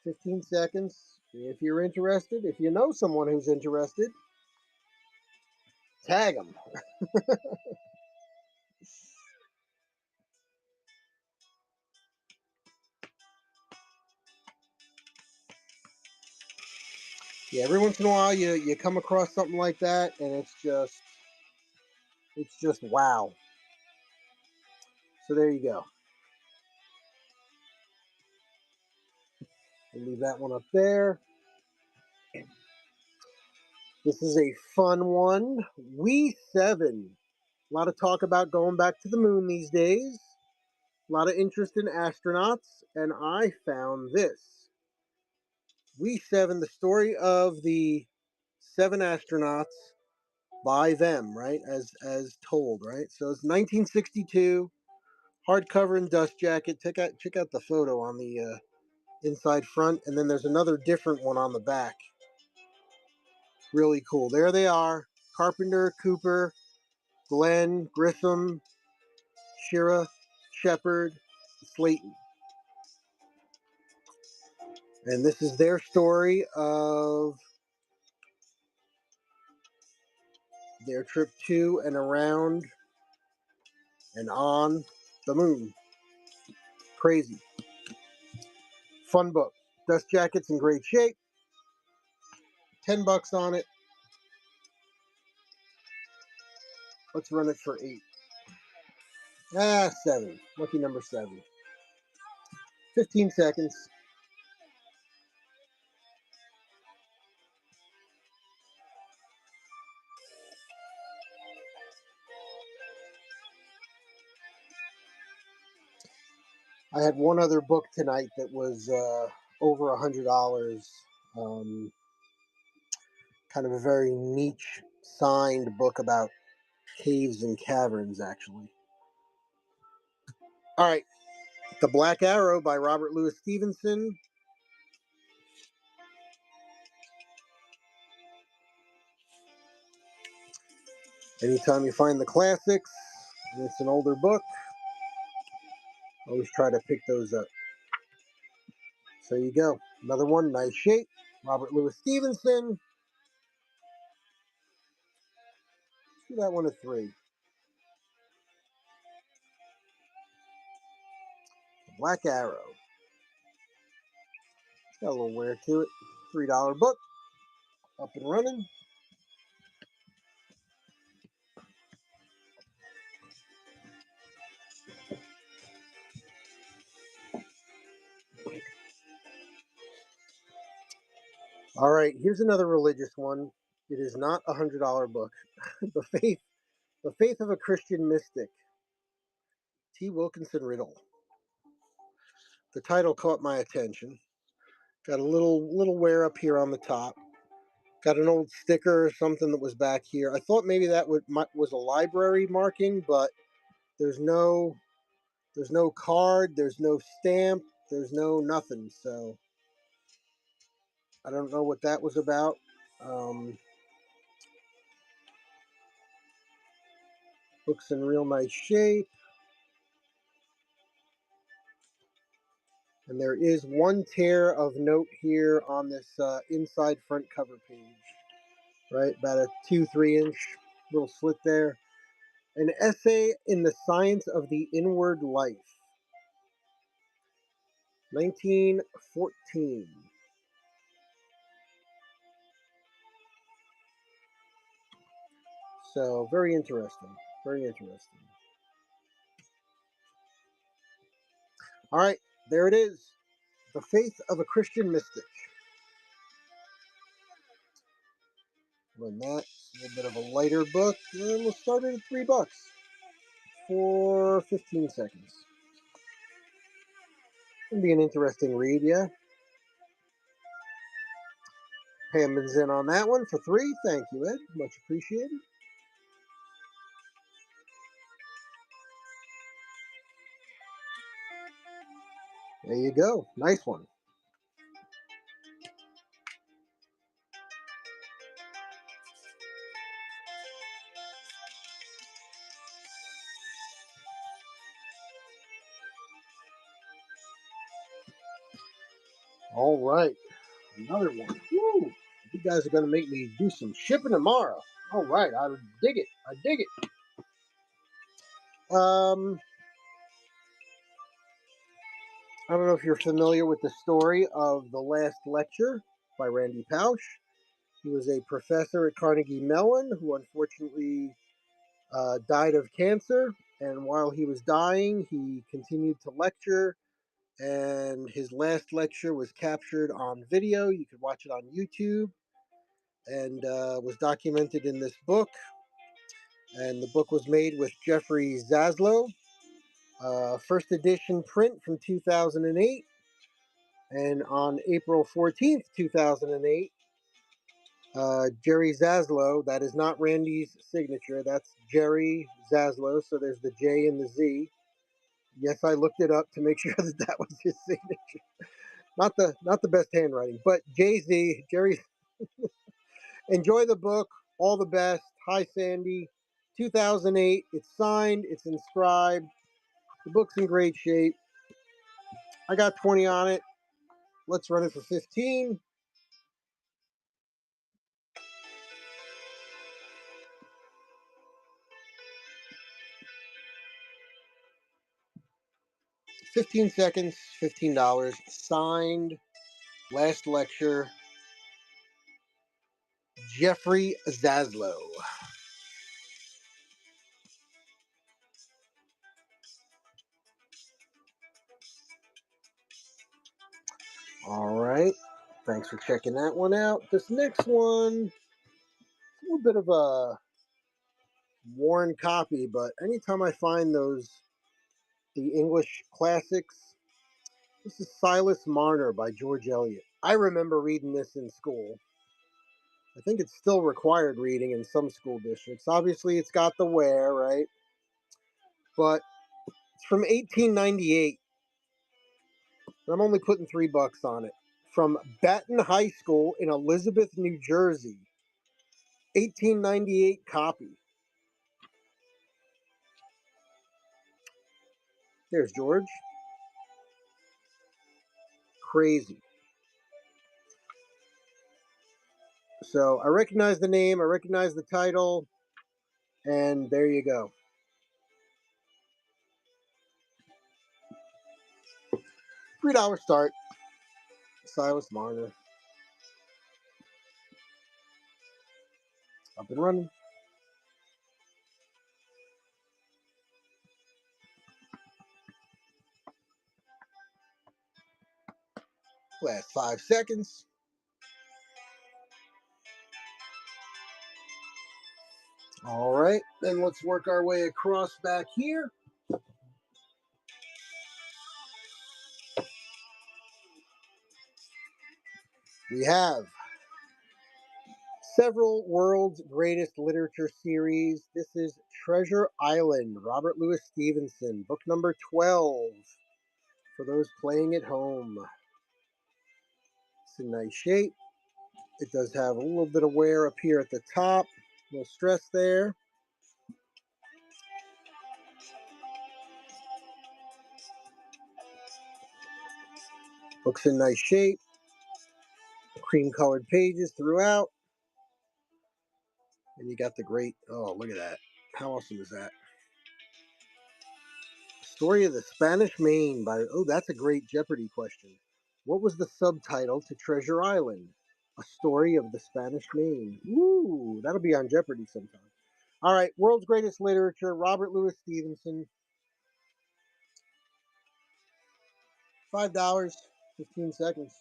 $15. If you're interested, if you know someone who's interested, tag them. Yeah, every once in a while you come across something like that, and it's just wow. So there you go. We'll leave that one up there. This is a fun one. We 7. A lot of talk about going back to the moon these days. A lot of interest in astronauts, and I found this. We 7, the story of the 7 astronauts by them, right? As told, right? So it's 1962, hardcover and dust jacket. Check out the photo on the inside front, and then there's another different one on the back. Really cool. There they are: Carpenter, Cooper, Glenn, Grissom, Shira, Shepard, Slayton. And this is their story of their trip to and around and on the moon. Crazy. Fun book. Dust jacket's in great shape. $10 on it. Let's run it for 8. 7. Lucky number 7. 15 seconds. I had one other book tonight that was over $100. Um, kind of a very niche signed book about caves and caverns, actually. All right. The Black Arrow by Robert Louis Stevenson. Anytime you find the classics, and it's an older book, always try to pick those up. So you go. Another one, nice shape. Robert Louis Stevenson. Let's do that one a 3. Black Arrow. It's got a little wear to it. $3 book. Up and running. All right, here's another religious one. It is not a $100 book. The Faith of a Christian Mystic. T. Wilkinson Riddle. The title caught my attention. Got a little wear up here on the top. Got an old sticker or something that was back here. I thought maybe that was a library marking, but there's no card, there's no stamp, there's no nothing. So I don't know what that was about. Book's in real nice shape. And there is one tear of note here on this inside front cover page. Right, about a 2-3 inch little slit there. An essay in the science of the inward life. 1914. So very interesting. Very interesting. All right, there it is. The Faith of a Christian Mystic. Run that. A little bit of a lighter book. And we'll start it at $3 for 15 seconds. It'll be an interesting read, yeah. Hammond's in on that one for 3. Thank you, Ed. Much appreciated. There you go. Nice one. All right, another one. Woo! You guys are gonna make me do some shipping tomorrow. All right, I dig it. I dig it. I don't know if you're familiar with the story of The Last Lecture by Randy Pausch. He was a professor at Carnegie Mellon who unfortunately died of cancer. And while he was dying, he continued to lecture. And his last lecture was captured on video. You could watch it on YouTube and was documented in this book. And the book was made with Jeffrey Zaslow. First edition print from 2008. And on April 14th, 2008, Jerry Zaslow, that is not Randy's signature, that's Jerry Zaslow, so there's the J and the Z. Yes, I looked it up to make sure that that was his signature. Not the best handwriting, but Jay-Z, Jerry, enjoy the book, all the best. Hi, Sandy. 2008, it's signed, it's inscribed, the book's in great shape. I got 20 on it. Let's run it for 15. 15 seconds, $15. Signed, last lecture, Jeffrey Zaslow. All right. Thanks for checking that one out. This next one, a little bit of a worn copy, but anytime I find the English classics, this is Silas Marner by George Eliot. I remember reading this in school. I think it's still required reading in some school districts. Obviously, it's got the wear, right? But it's from 1898. And I'm only putting $3 on it. From Baton High School in Elizabeth, New Jersey. 1898 copy. There's George. Crazy. So I recognize the name, I recognize the title, and there you go. $3 start. Silas Marner. Up and running. Last 5 seconds. All right, then let's work our way across back here. We have several world's greatest literature series. This is Treasure Island, Robert Louis Stevenson, book number 12 for those playing at home. It's in nice shape. It does have a little bit of wear up here at the top, a little stress there. Book's in nice shape. Cream colored pages throughout. And you got the great, oh, look at that. How awesome is that? Story of the Spanish Main by, oh, that's a great Jeopardy question. What was the subtitle to Treasure Island? A Story of the Spanish Main. Ooh, that'll be on Jeopardy sometime. All right, World's Greatest Literature, Robert Louis Stevenson. $5, 15 seconds.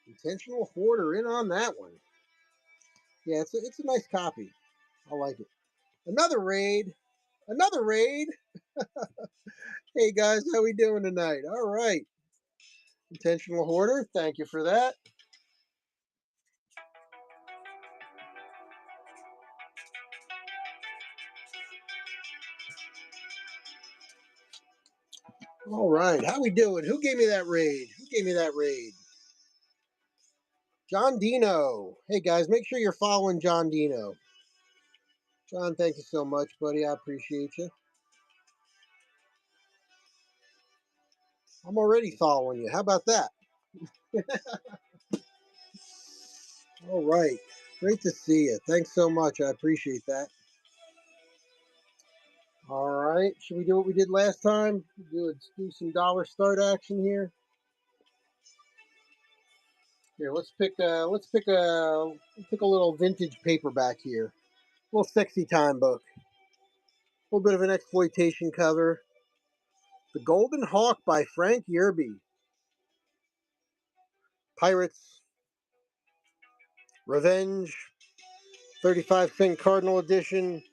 Intentional hoarder in on that one. Yeah, it's a nice copy. I like it. Another raid. Another raid. Hey guys, how we doing tonight? All right. Intentional hoarder, thank you for that. All right, how we doing? Who gave me that raid? Who gave me that raid? John Dino. Hey guys, make sure you're following John Dino. John, thank you so much, buddy. I appreciate you. I'm already following you. How about that? All right. Great to see you. Thanks so much. I appreciate that. All right. Should we do what we did last time? Do some dollar start action here. Here, let's pick a little vintage paperback here. A little sexy time book. A little bit of an exploitation cover. The Golden Hawk by Frank Yerby. Pirates. Revenge. 35-cent Cardinal edition.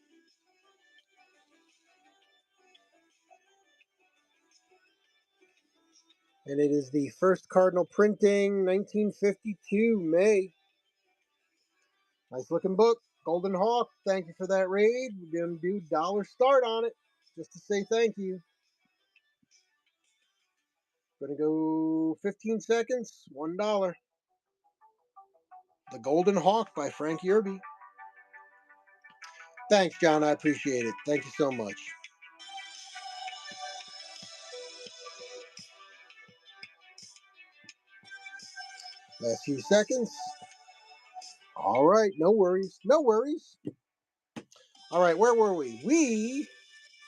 And it is the first Cardinal printing, 1952, May. Nice looking book. Golden Hawk, thank you for that raid. We're going to do dollar start on it, just to say thank you. Going to go 15 seconds, $1. The Golden Hawk by Frank Yerby. Thanks, John. I appreciate it. Thank you so much. Last few seconds. All right, no worries. No worries. All right, where were we? We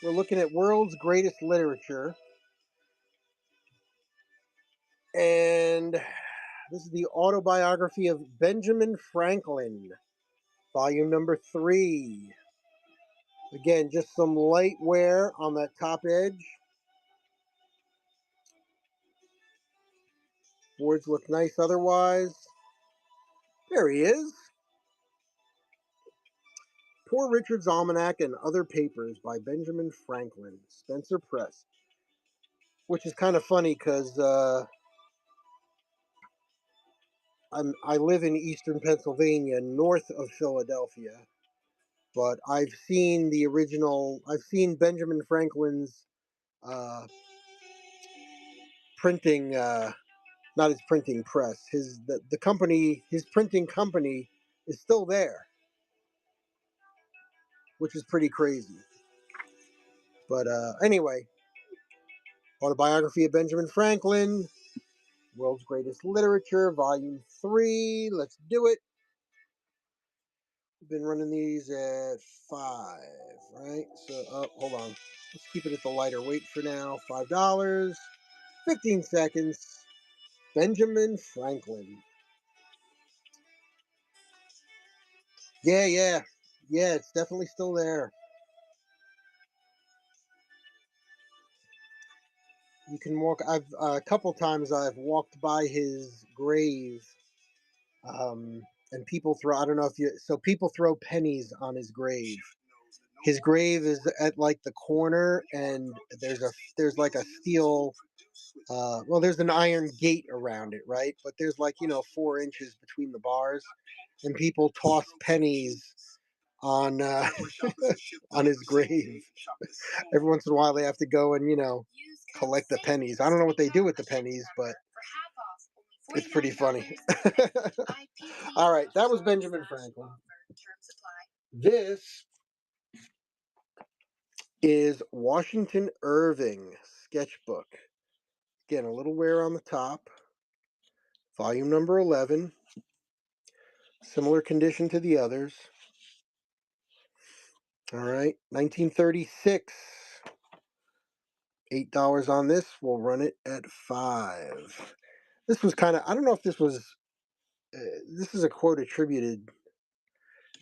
were looking at world's greatest literature. And this is the autobiography of Benjamin Franklin, volume number 3. Again, just some light wear on that top edge. Boards look nice otherwise. There he is. Poor Richard's Almanac and Other Papers by Benjamin Franklin, Spencer Press. Which is kind of funny because I live in eastern Pennsylvania, north of Philadelphia. But I've seen Benjamin Franklin's uh, printing, not his printing press. The company, his printing company, is still there, which is pretty crazy. But anyway, autobiography of Benjamin Franklin, World's Greatest Literature, Volume 3. Let's do it. We've been running these at 5, right? So, hold on. Let's keep it at the lighter weight for now. $5. 15 seconds. Benjamin Franklin. Yeah. Yeah, it's definitely still there. You can walk. I've a couple times I've walked by his grave, and people throw. I don't know if you. So people throw pennies on his grave. His grave is at like the corner, and there's like a steel. Well, there's an iron gate around it, right? But there's like 4 inches between the bars, and people toss pennies on on his grave. Every once in a while, they have to go and collect the pennies. I don't know what they do with the pennies, but it's pretty funny. All right, that was Benjamin Franklin. This is Washington Irving sketchbook. Again, a little wear on the top. Volume number 11. Similar condition to the others. All right, 1936. $8 on this. We'll run it at $5. This was kind of, I don't know if this was, this is a quote attributed,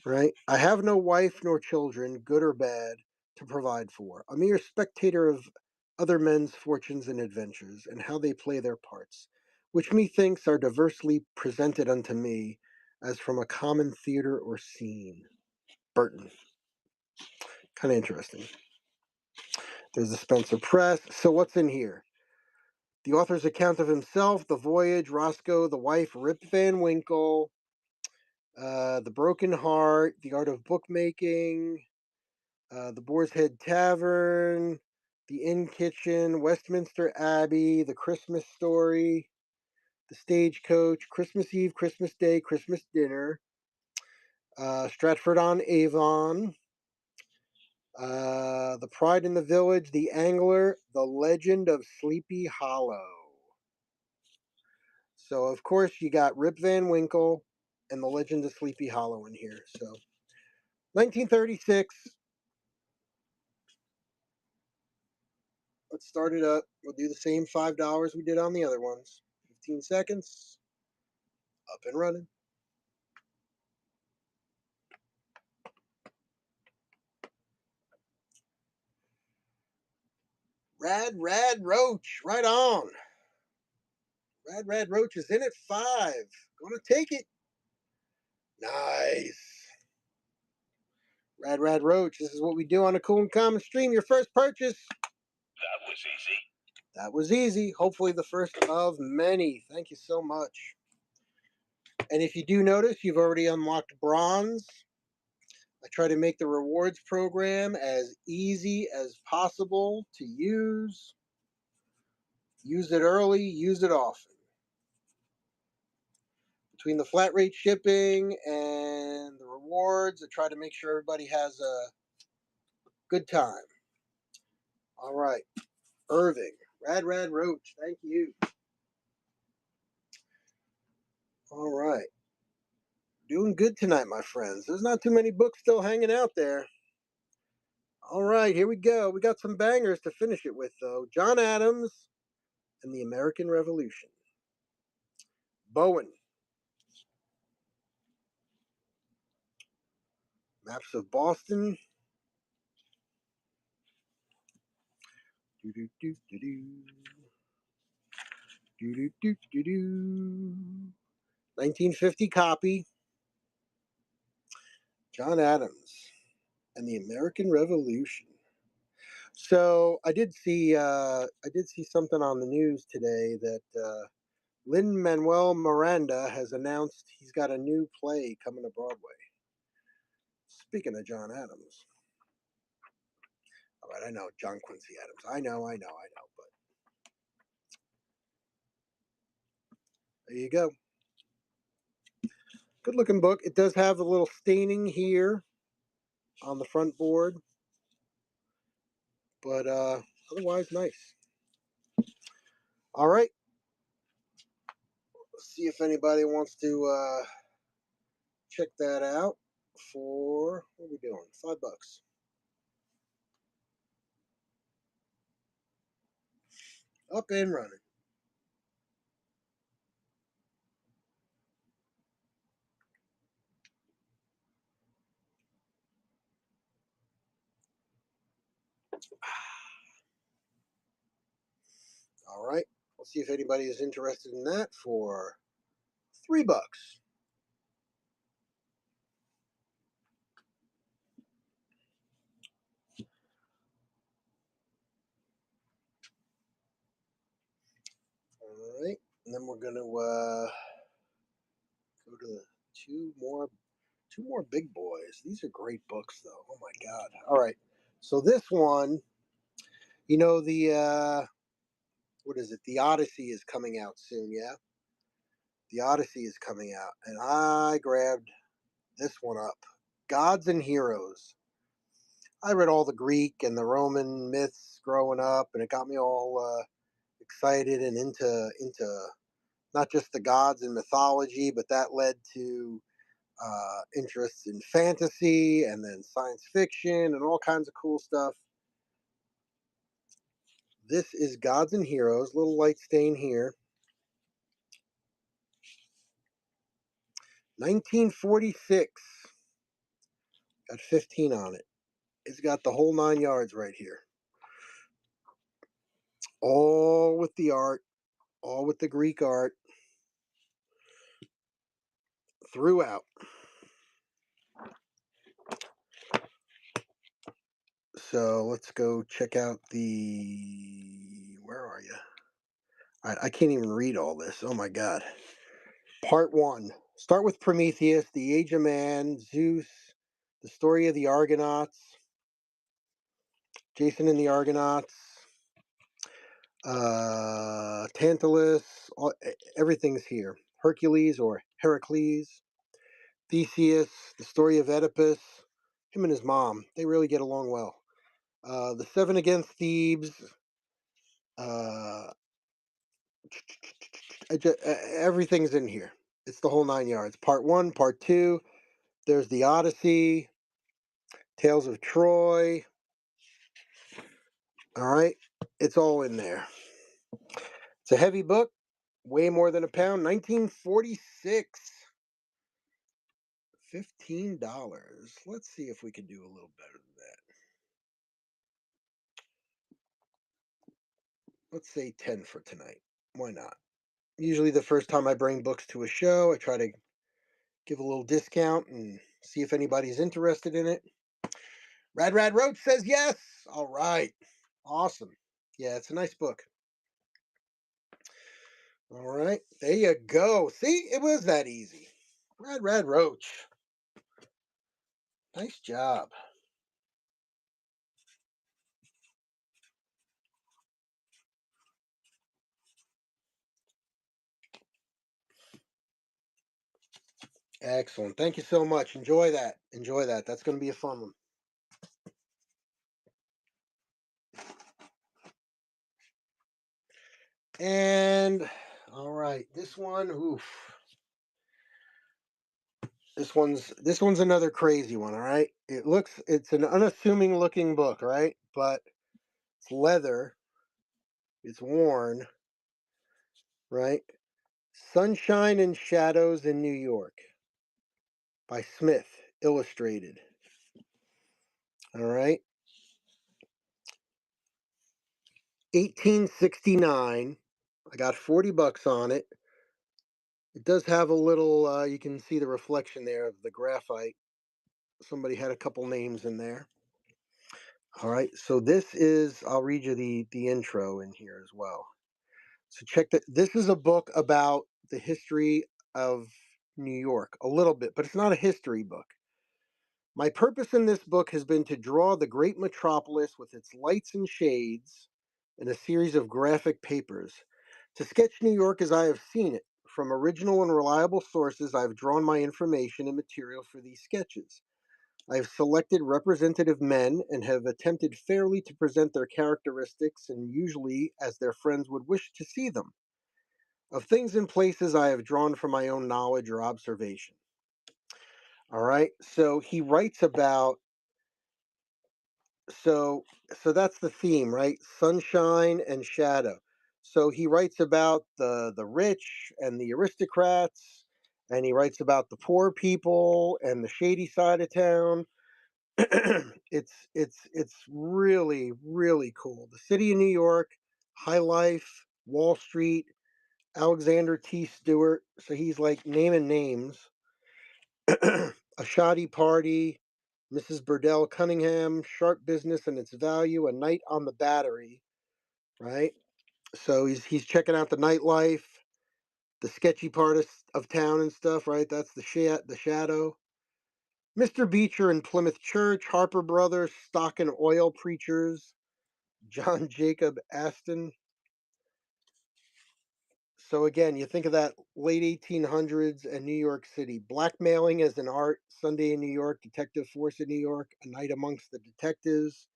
right? I have no wife nor children, good or bad, to provide for. A mere spectator of other men's fortunes and adventures, and how they play their parts, which methinks are diversely presented unto me, as from a common theatre or scene. Burton. Kind of interesting. There's the Spencer Press. So what's in here? The author's account of himself, the voyage, Roscoe, the wife, Rip Van Winkle, the Broken Heart, the Art of Bookmaking, the Boar's Head Tavern, the Inn Kitchen, Westminster Abbey, the Christmas Story, the Stagecoach, Christmas Eve, Christmas Day, Christmas Dinner, Stratford-on-Avon, The Pride in the Village, The Angler, The Legend of Sleepy Hollow. So, of course, you got Rip Van Winkle and The Legend of Sleepy Hollow in here. So, 1936. Let's start it up. We'll do the same $5 we did on the other ones. 15 seconds. Up and running. Rad Roach. Right on. Rad Roach is in at 5. Gonna take it. Nice. Rad Roach. This is what we do on a Cool and Common stream. Your first purchase. That was easy. That was easy. Hopefully the first of many. Thank you so much. And if you do notice, you've already unlocked bronze. I try to make the rewards program as easy as possible to use. Use it early, use it often. Between the flat rate shipping and the rewards, I try to make sure everybody has a good time. All right. Irving. Rad Roach. Thank you. All right. Doing good tonight, my friends. There's not too many books still hanging out there. All right, here we go. We got some bangers to finish it with, though. John Adams and the American Revolution. Bowen. Maps of Boston. 1950 copy. John Adams and the American Revolution. So I did see something on the news today that Lin-Manuel Miranda has announced he's got a new play coming to Broadway. Speaking of John Adams. All right, I know, John Quincy Adams. I know, but there you go. Good looking book. It does have a little staining here on the front board, but otherwise nice. All right. Let's see if anybody wants to check that out for, what are we doing? $5. Up and running. All right. Let's see if anybody is interested in that for $3. All right. And then we're going to go to two more big boys. These are great books, though. Oh my God! All right, so this one, you know, the what is it? The Odyssey is coming out soon. Yeah, the Odyssey is coming out, and I grabbed this one up. Gods and Heroes. I read all the Greek and the Roman myths growing up, and it got me all excited and into not just the gods and mythology, but that led to interests in fantasy and then science fiction and all kinds of cool stuff. This is Gods and Heroes, little light stain here. 1946. Got 15 on it. It's got the whole 9 yards right here. All with the art, all with the Greek art throughout. So let's go check out the. Where are you? I can't even read all this. Oh my God. Part 1. Start with Prometheus, the Age of Man, Zeus, the story of the Argonauts, Jason and the Argonauts, Tantalus, everything's here. Hercules or Heracles, Theseus, the story of Oedipus, him and his mom. They really get along well. The Seven Against Thebes. Everything's in here. It's the whole 9 yards. Part 1, Part 2. There's the Odyssey, Tales of Troy. All right, it's all in there. It's a heavy book, way more than a pound. 1946. $15. Let's see if we can do a little better than that. Let's say 10 for tonight. Why not? Usually the first time I bring books to a show, I try to give a little discount and see if anybody's interested in it. Rad Roach says yes. All right. Awesome. Yeah, it's a nice book. All right. There you go. See, it was that easy. Rad Roach. Nice job. Excellent. Thank you so much. Enjoy that. Enjoy that. That's going to be a fun one. And all right, this one, oof. This one's another crazy one, all right? It's an unassuming looking book, right? But it's leather. It's worn, right? Sunshine and Shadows in New York by Smith, illustrated. All right. 1869. I got $40 on it. It does have a little you can see the reflection there of the graphite. Somebody had a couple names in there. All right. So this is I'll read you the intro in here as well. So check that. This is a book about the history of New York, a little bit, but it's not a history book. My purpose in this book has been to draw the great metropolis with its lights and shades in a series of graphic papers, to sketch New York as I have seen it. From original and reliable sources, I have drawn my information and material for these sketches. I have selected representative men and have attempted fairly to present their characteristics and usually as their friends would wish to see them. Of things and places I have drawn from my own knowledge or observation. All right. So he writes about so that's the theme, right? Sunshine and shadow. So he writes about the rich and the aristocrats, and he writes about the poor people and the shady side of town. It's really cool. The city of New York, high life, Wall Street, Alexander T. Stewart. So he's like naming names. A shoddy party, Mrs. Burdell Cunningham, sharp business and its value, a night on the Battery, right? So he's checking out the nightlife, the sketchy part of town and stuff, right? That's the shadow. Mr. Beecher and Plymouth Church, Harper Brothers, Stock and Oil Preachers, John Jacob Aston. So again, you think of that late 1800s and New York City. Blackmailing as an art, Sunday in New York, Detective Force in New York, A Night Amongst the Detectives.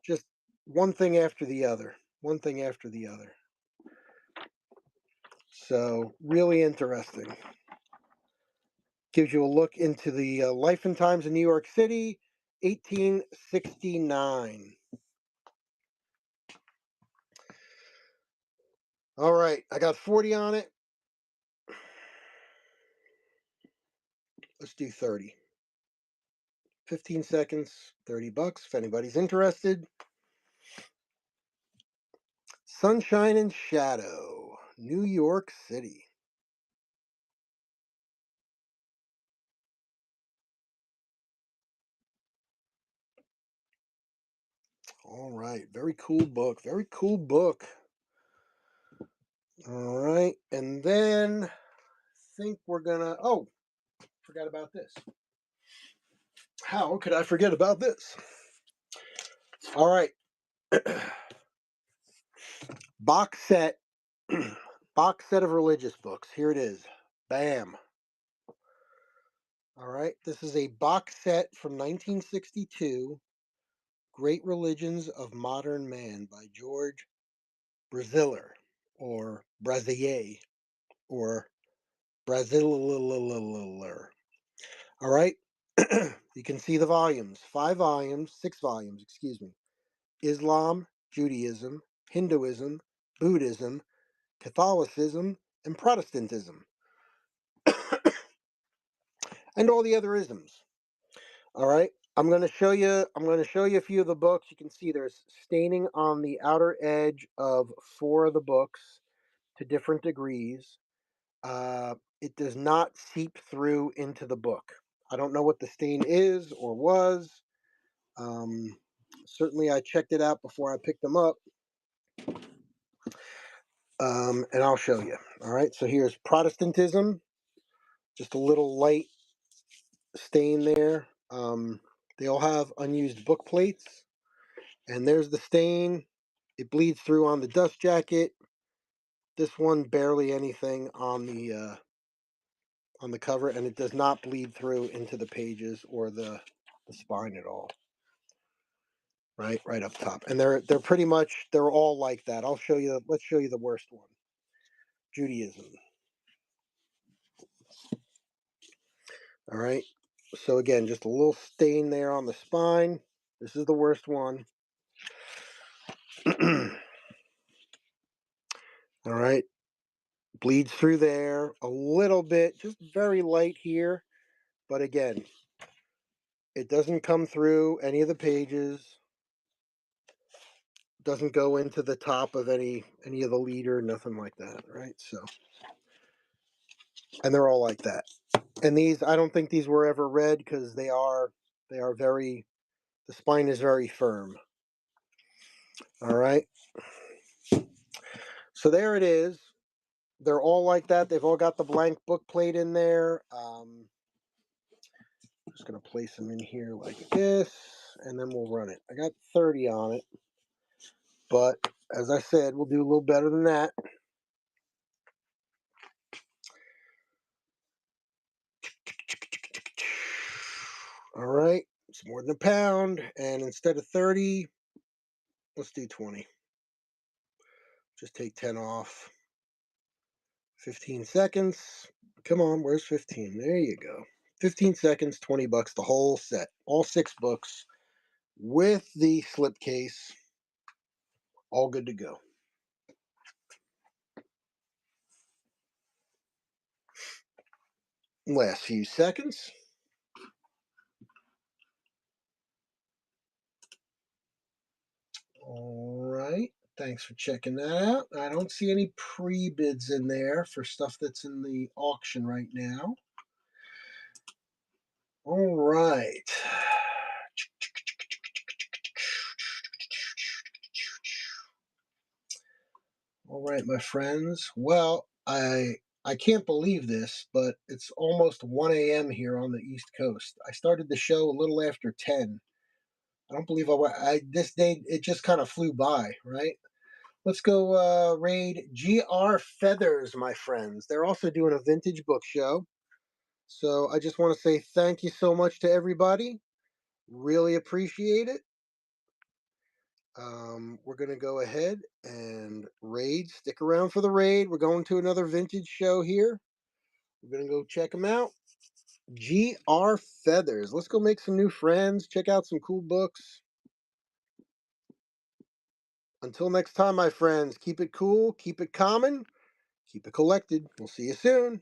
Just one thing after the other. One thing after the other. So really interesting. Gives you a look into the life and times of New York City, 1869. All right, I got 40 on it. Let's do 30. 15 seconds, $30 if anybody's interested. Sunshine and Shadow, New York City. All right, very cool book. Very cool book. All right, and then I think we're gonna. Oh, forgot about this. How could I forget about this? All right, box set, box set of religious books. Here it is. Bam. All right, this is a box set from 1962. Great Religions of Modern Man by George Braziller, or Brazier, or Braziller. All right. You can see the volumes. 6 volumes, excuse me. Islam, Judaism, Hinduism, Buddhism, Catholicism, and Protestantism, and all the other isms. All right. I'm going to show you a few of the books. You can see there's staining on the outer edge of 4 of the books to different degrees. It does not seep through into the book. I don't know what the stain is or was. Certainly, I checked it out before I picked them up. And I'll show you. All right, so here's Protestantism, just a little light stain there. They all have unused book plates, and there's the stain. It bleeds through on the dust jacket. This one barely anything on the cover, and it does not bleed through into the pages or the spine at all. Right up top, and they're pretty much they're all like that. I'll show you. Let's show you the worst one. Judaism. All right. So again, just a little stain there on the spine. This is the worst one. All right. Bleeds through there a little bit, just very light here. But again, it doesn't come through any of the pages. Doesn't go into the top of any of the leader, nothing like that, right? So, and they're all like that. And these, I don't think these were ever read because they are very, the spine is very firm. All right. So there it is. They're all like that. They've all got the blank book plate in there. Just going to place them in here like this, and then we'll run it. I got 30 on it, but as I said, we'll do a little better than that. All right, it's more than a pound, and instead of 30, let's do 20. Just take 10 off. 15 seconds. Come on, where's 15? There you go. 15 seconds, $20, the whole set. All 6 books with the slipcase. All good to go. Last few seconds. All right. Thanks for checking that out. I don't see any pre-bids in there for stuff that's in the auction right now. All right. All right, my friends. Well, I can't believe this, but it's almost 1 a.m. here on the East Coast. I started the show a little after 10. I don't believe this day, it just kind of flew by, right? Let's go raid GR Feathers, my friends. They're also doing a vintage book show. So I just want to say thank you so much to everybody. Really appreciate it. We're going to go ahead and raid. Stick around for the raid. We're going to another vintage show here. We're going to go check them out. GR Feathers. Let's go make some new friends. Check out some cool books. Until next time, my friends, keep it cool, keep it common, keep it collected. We'll see you soon.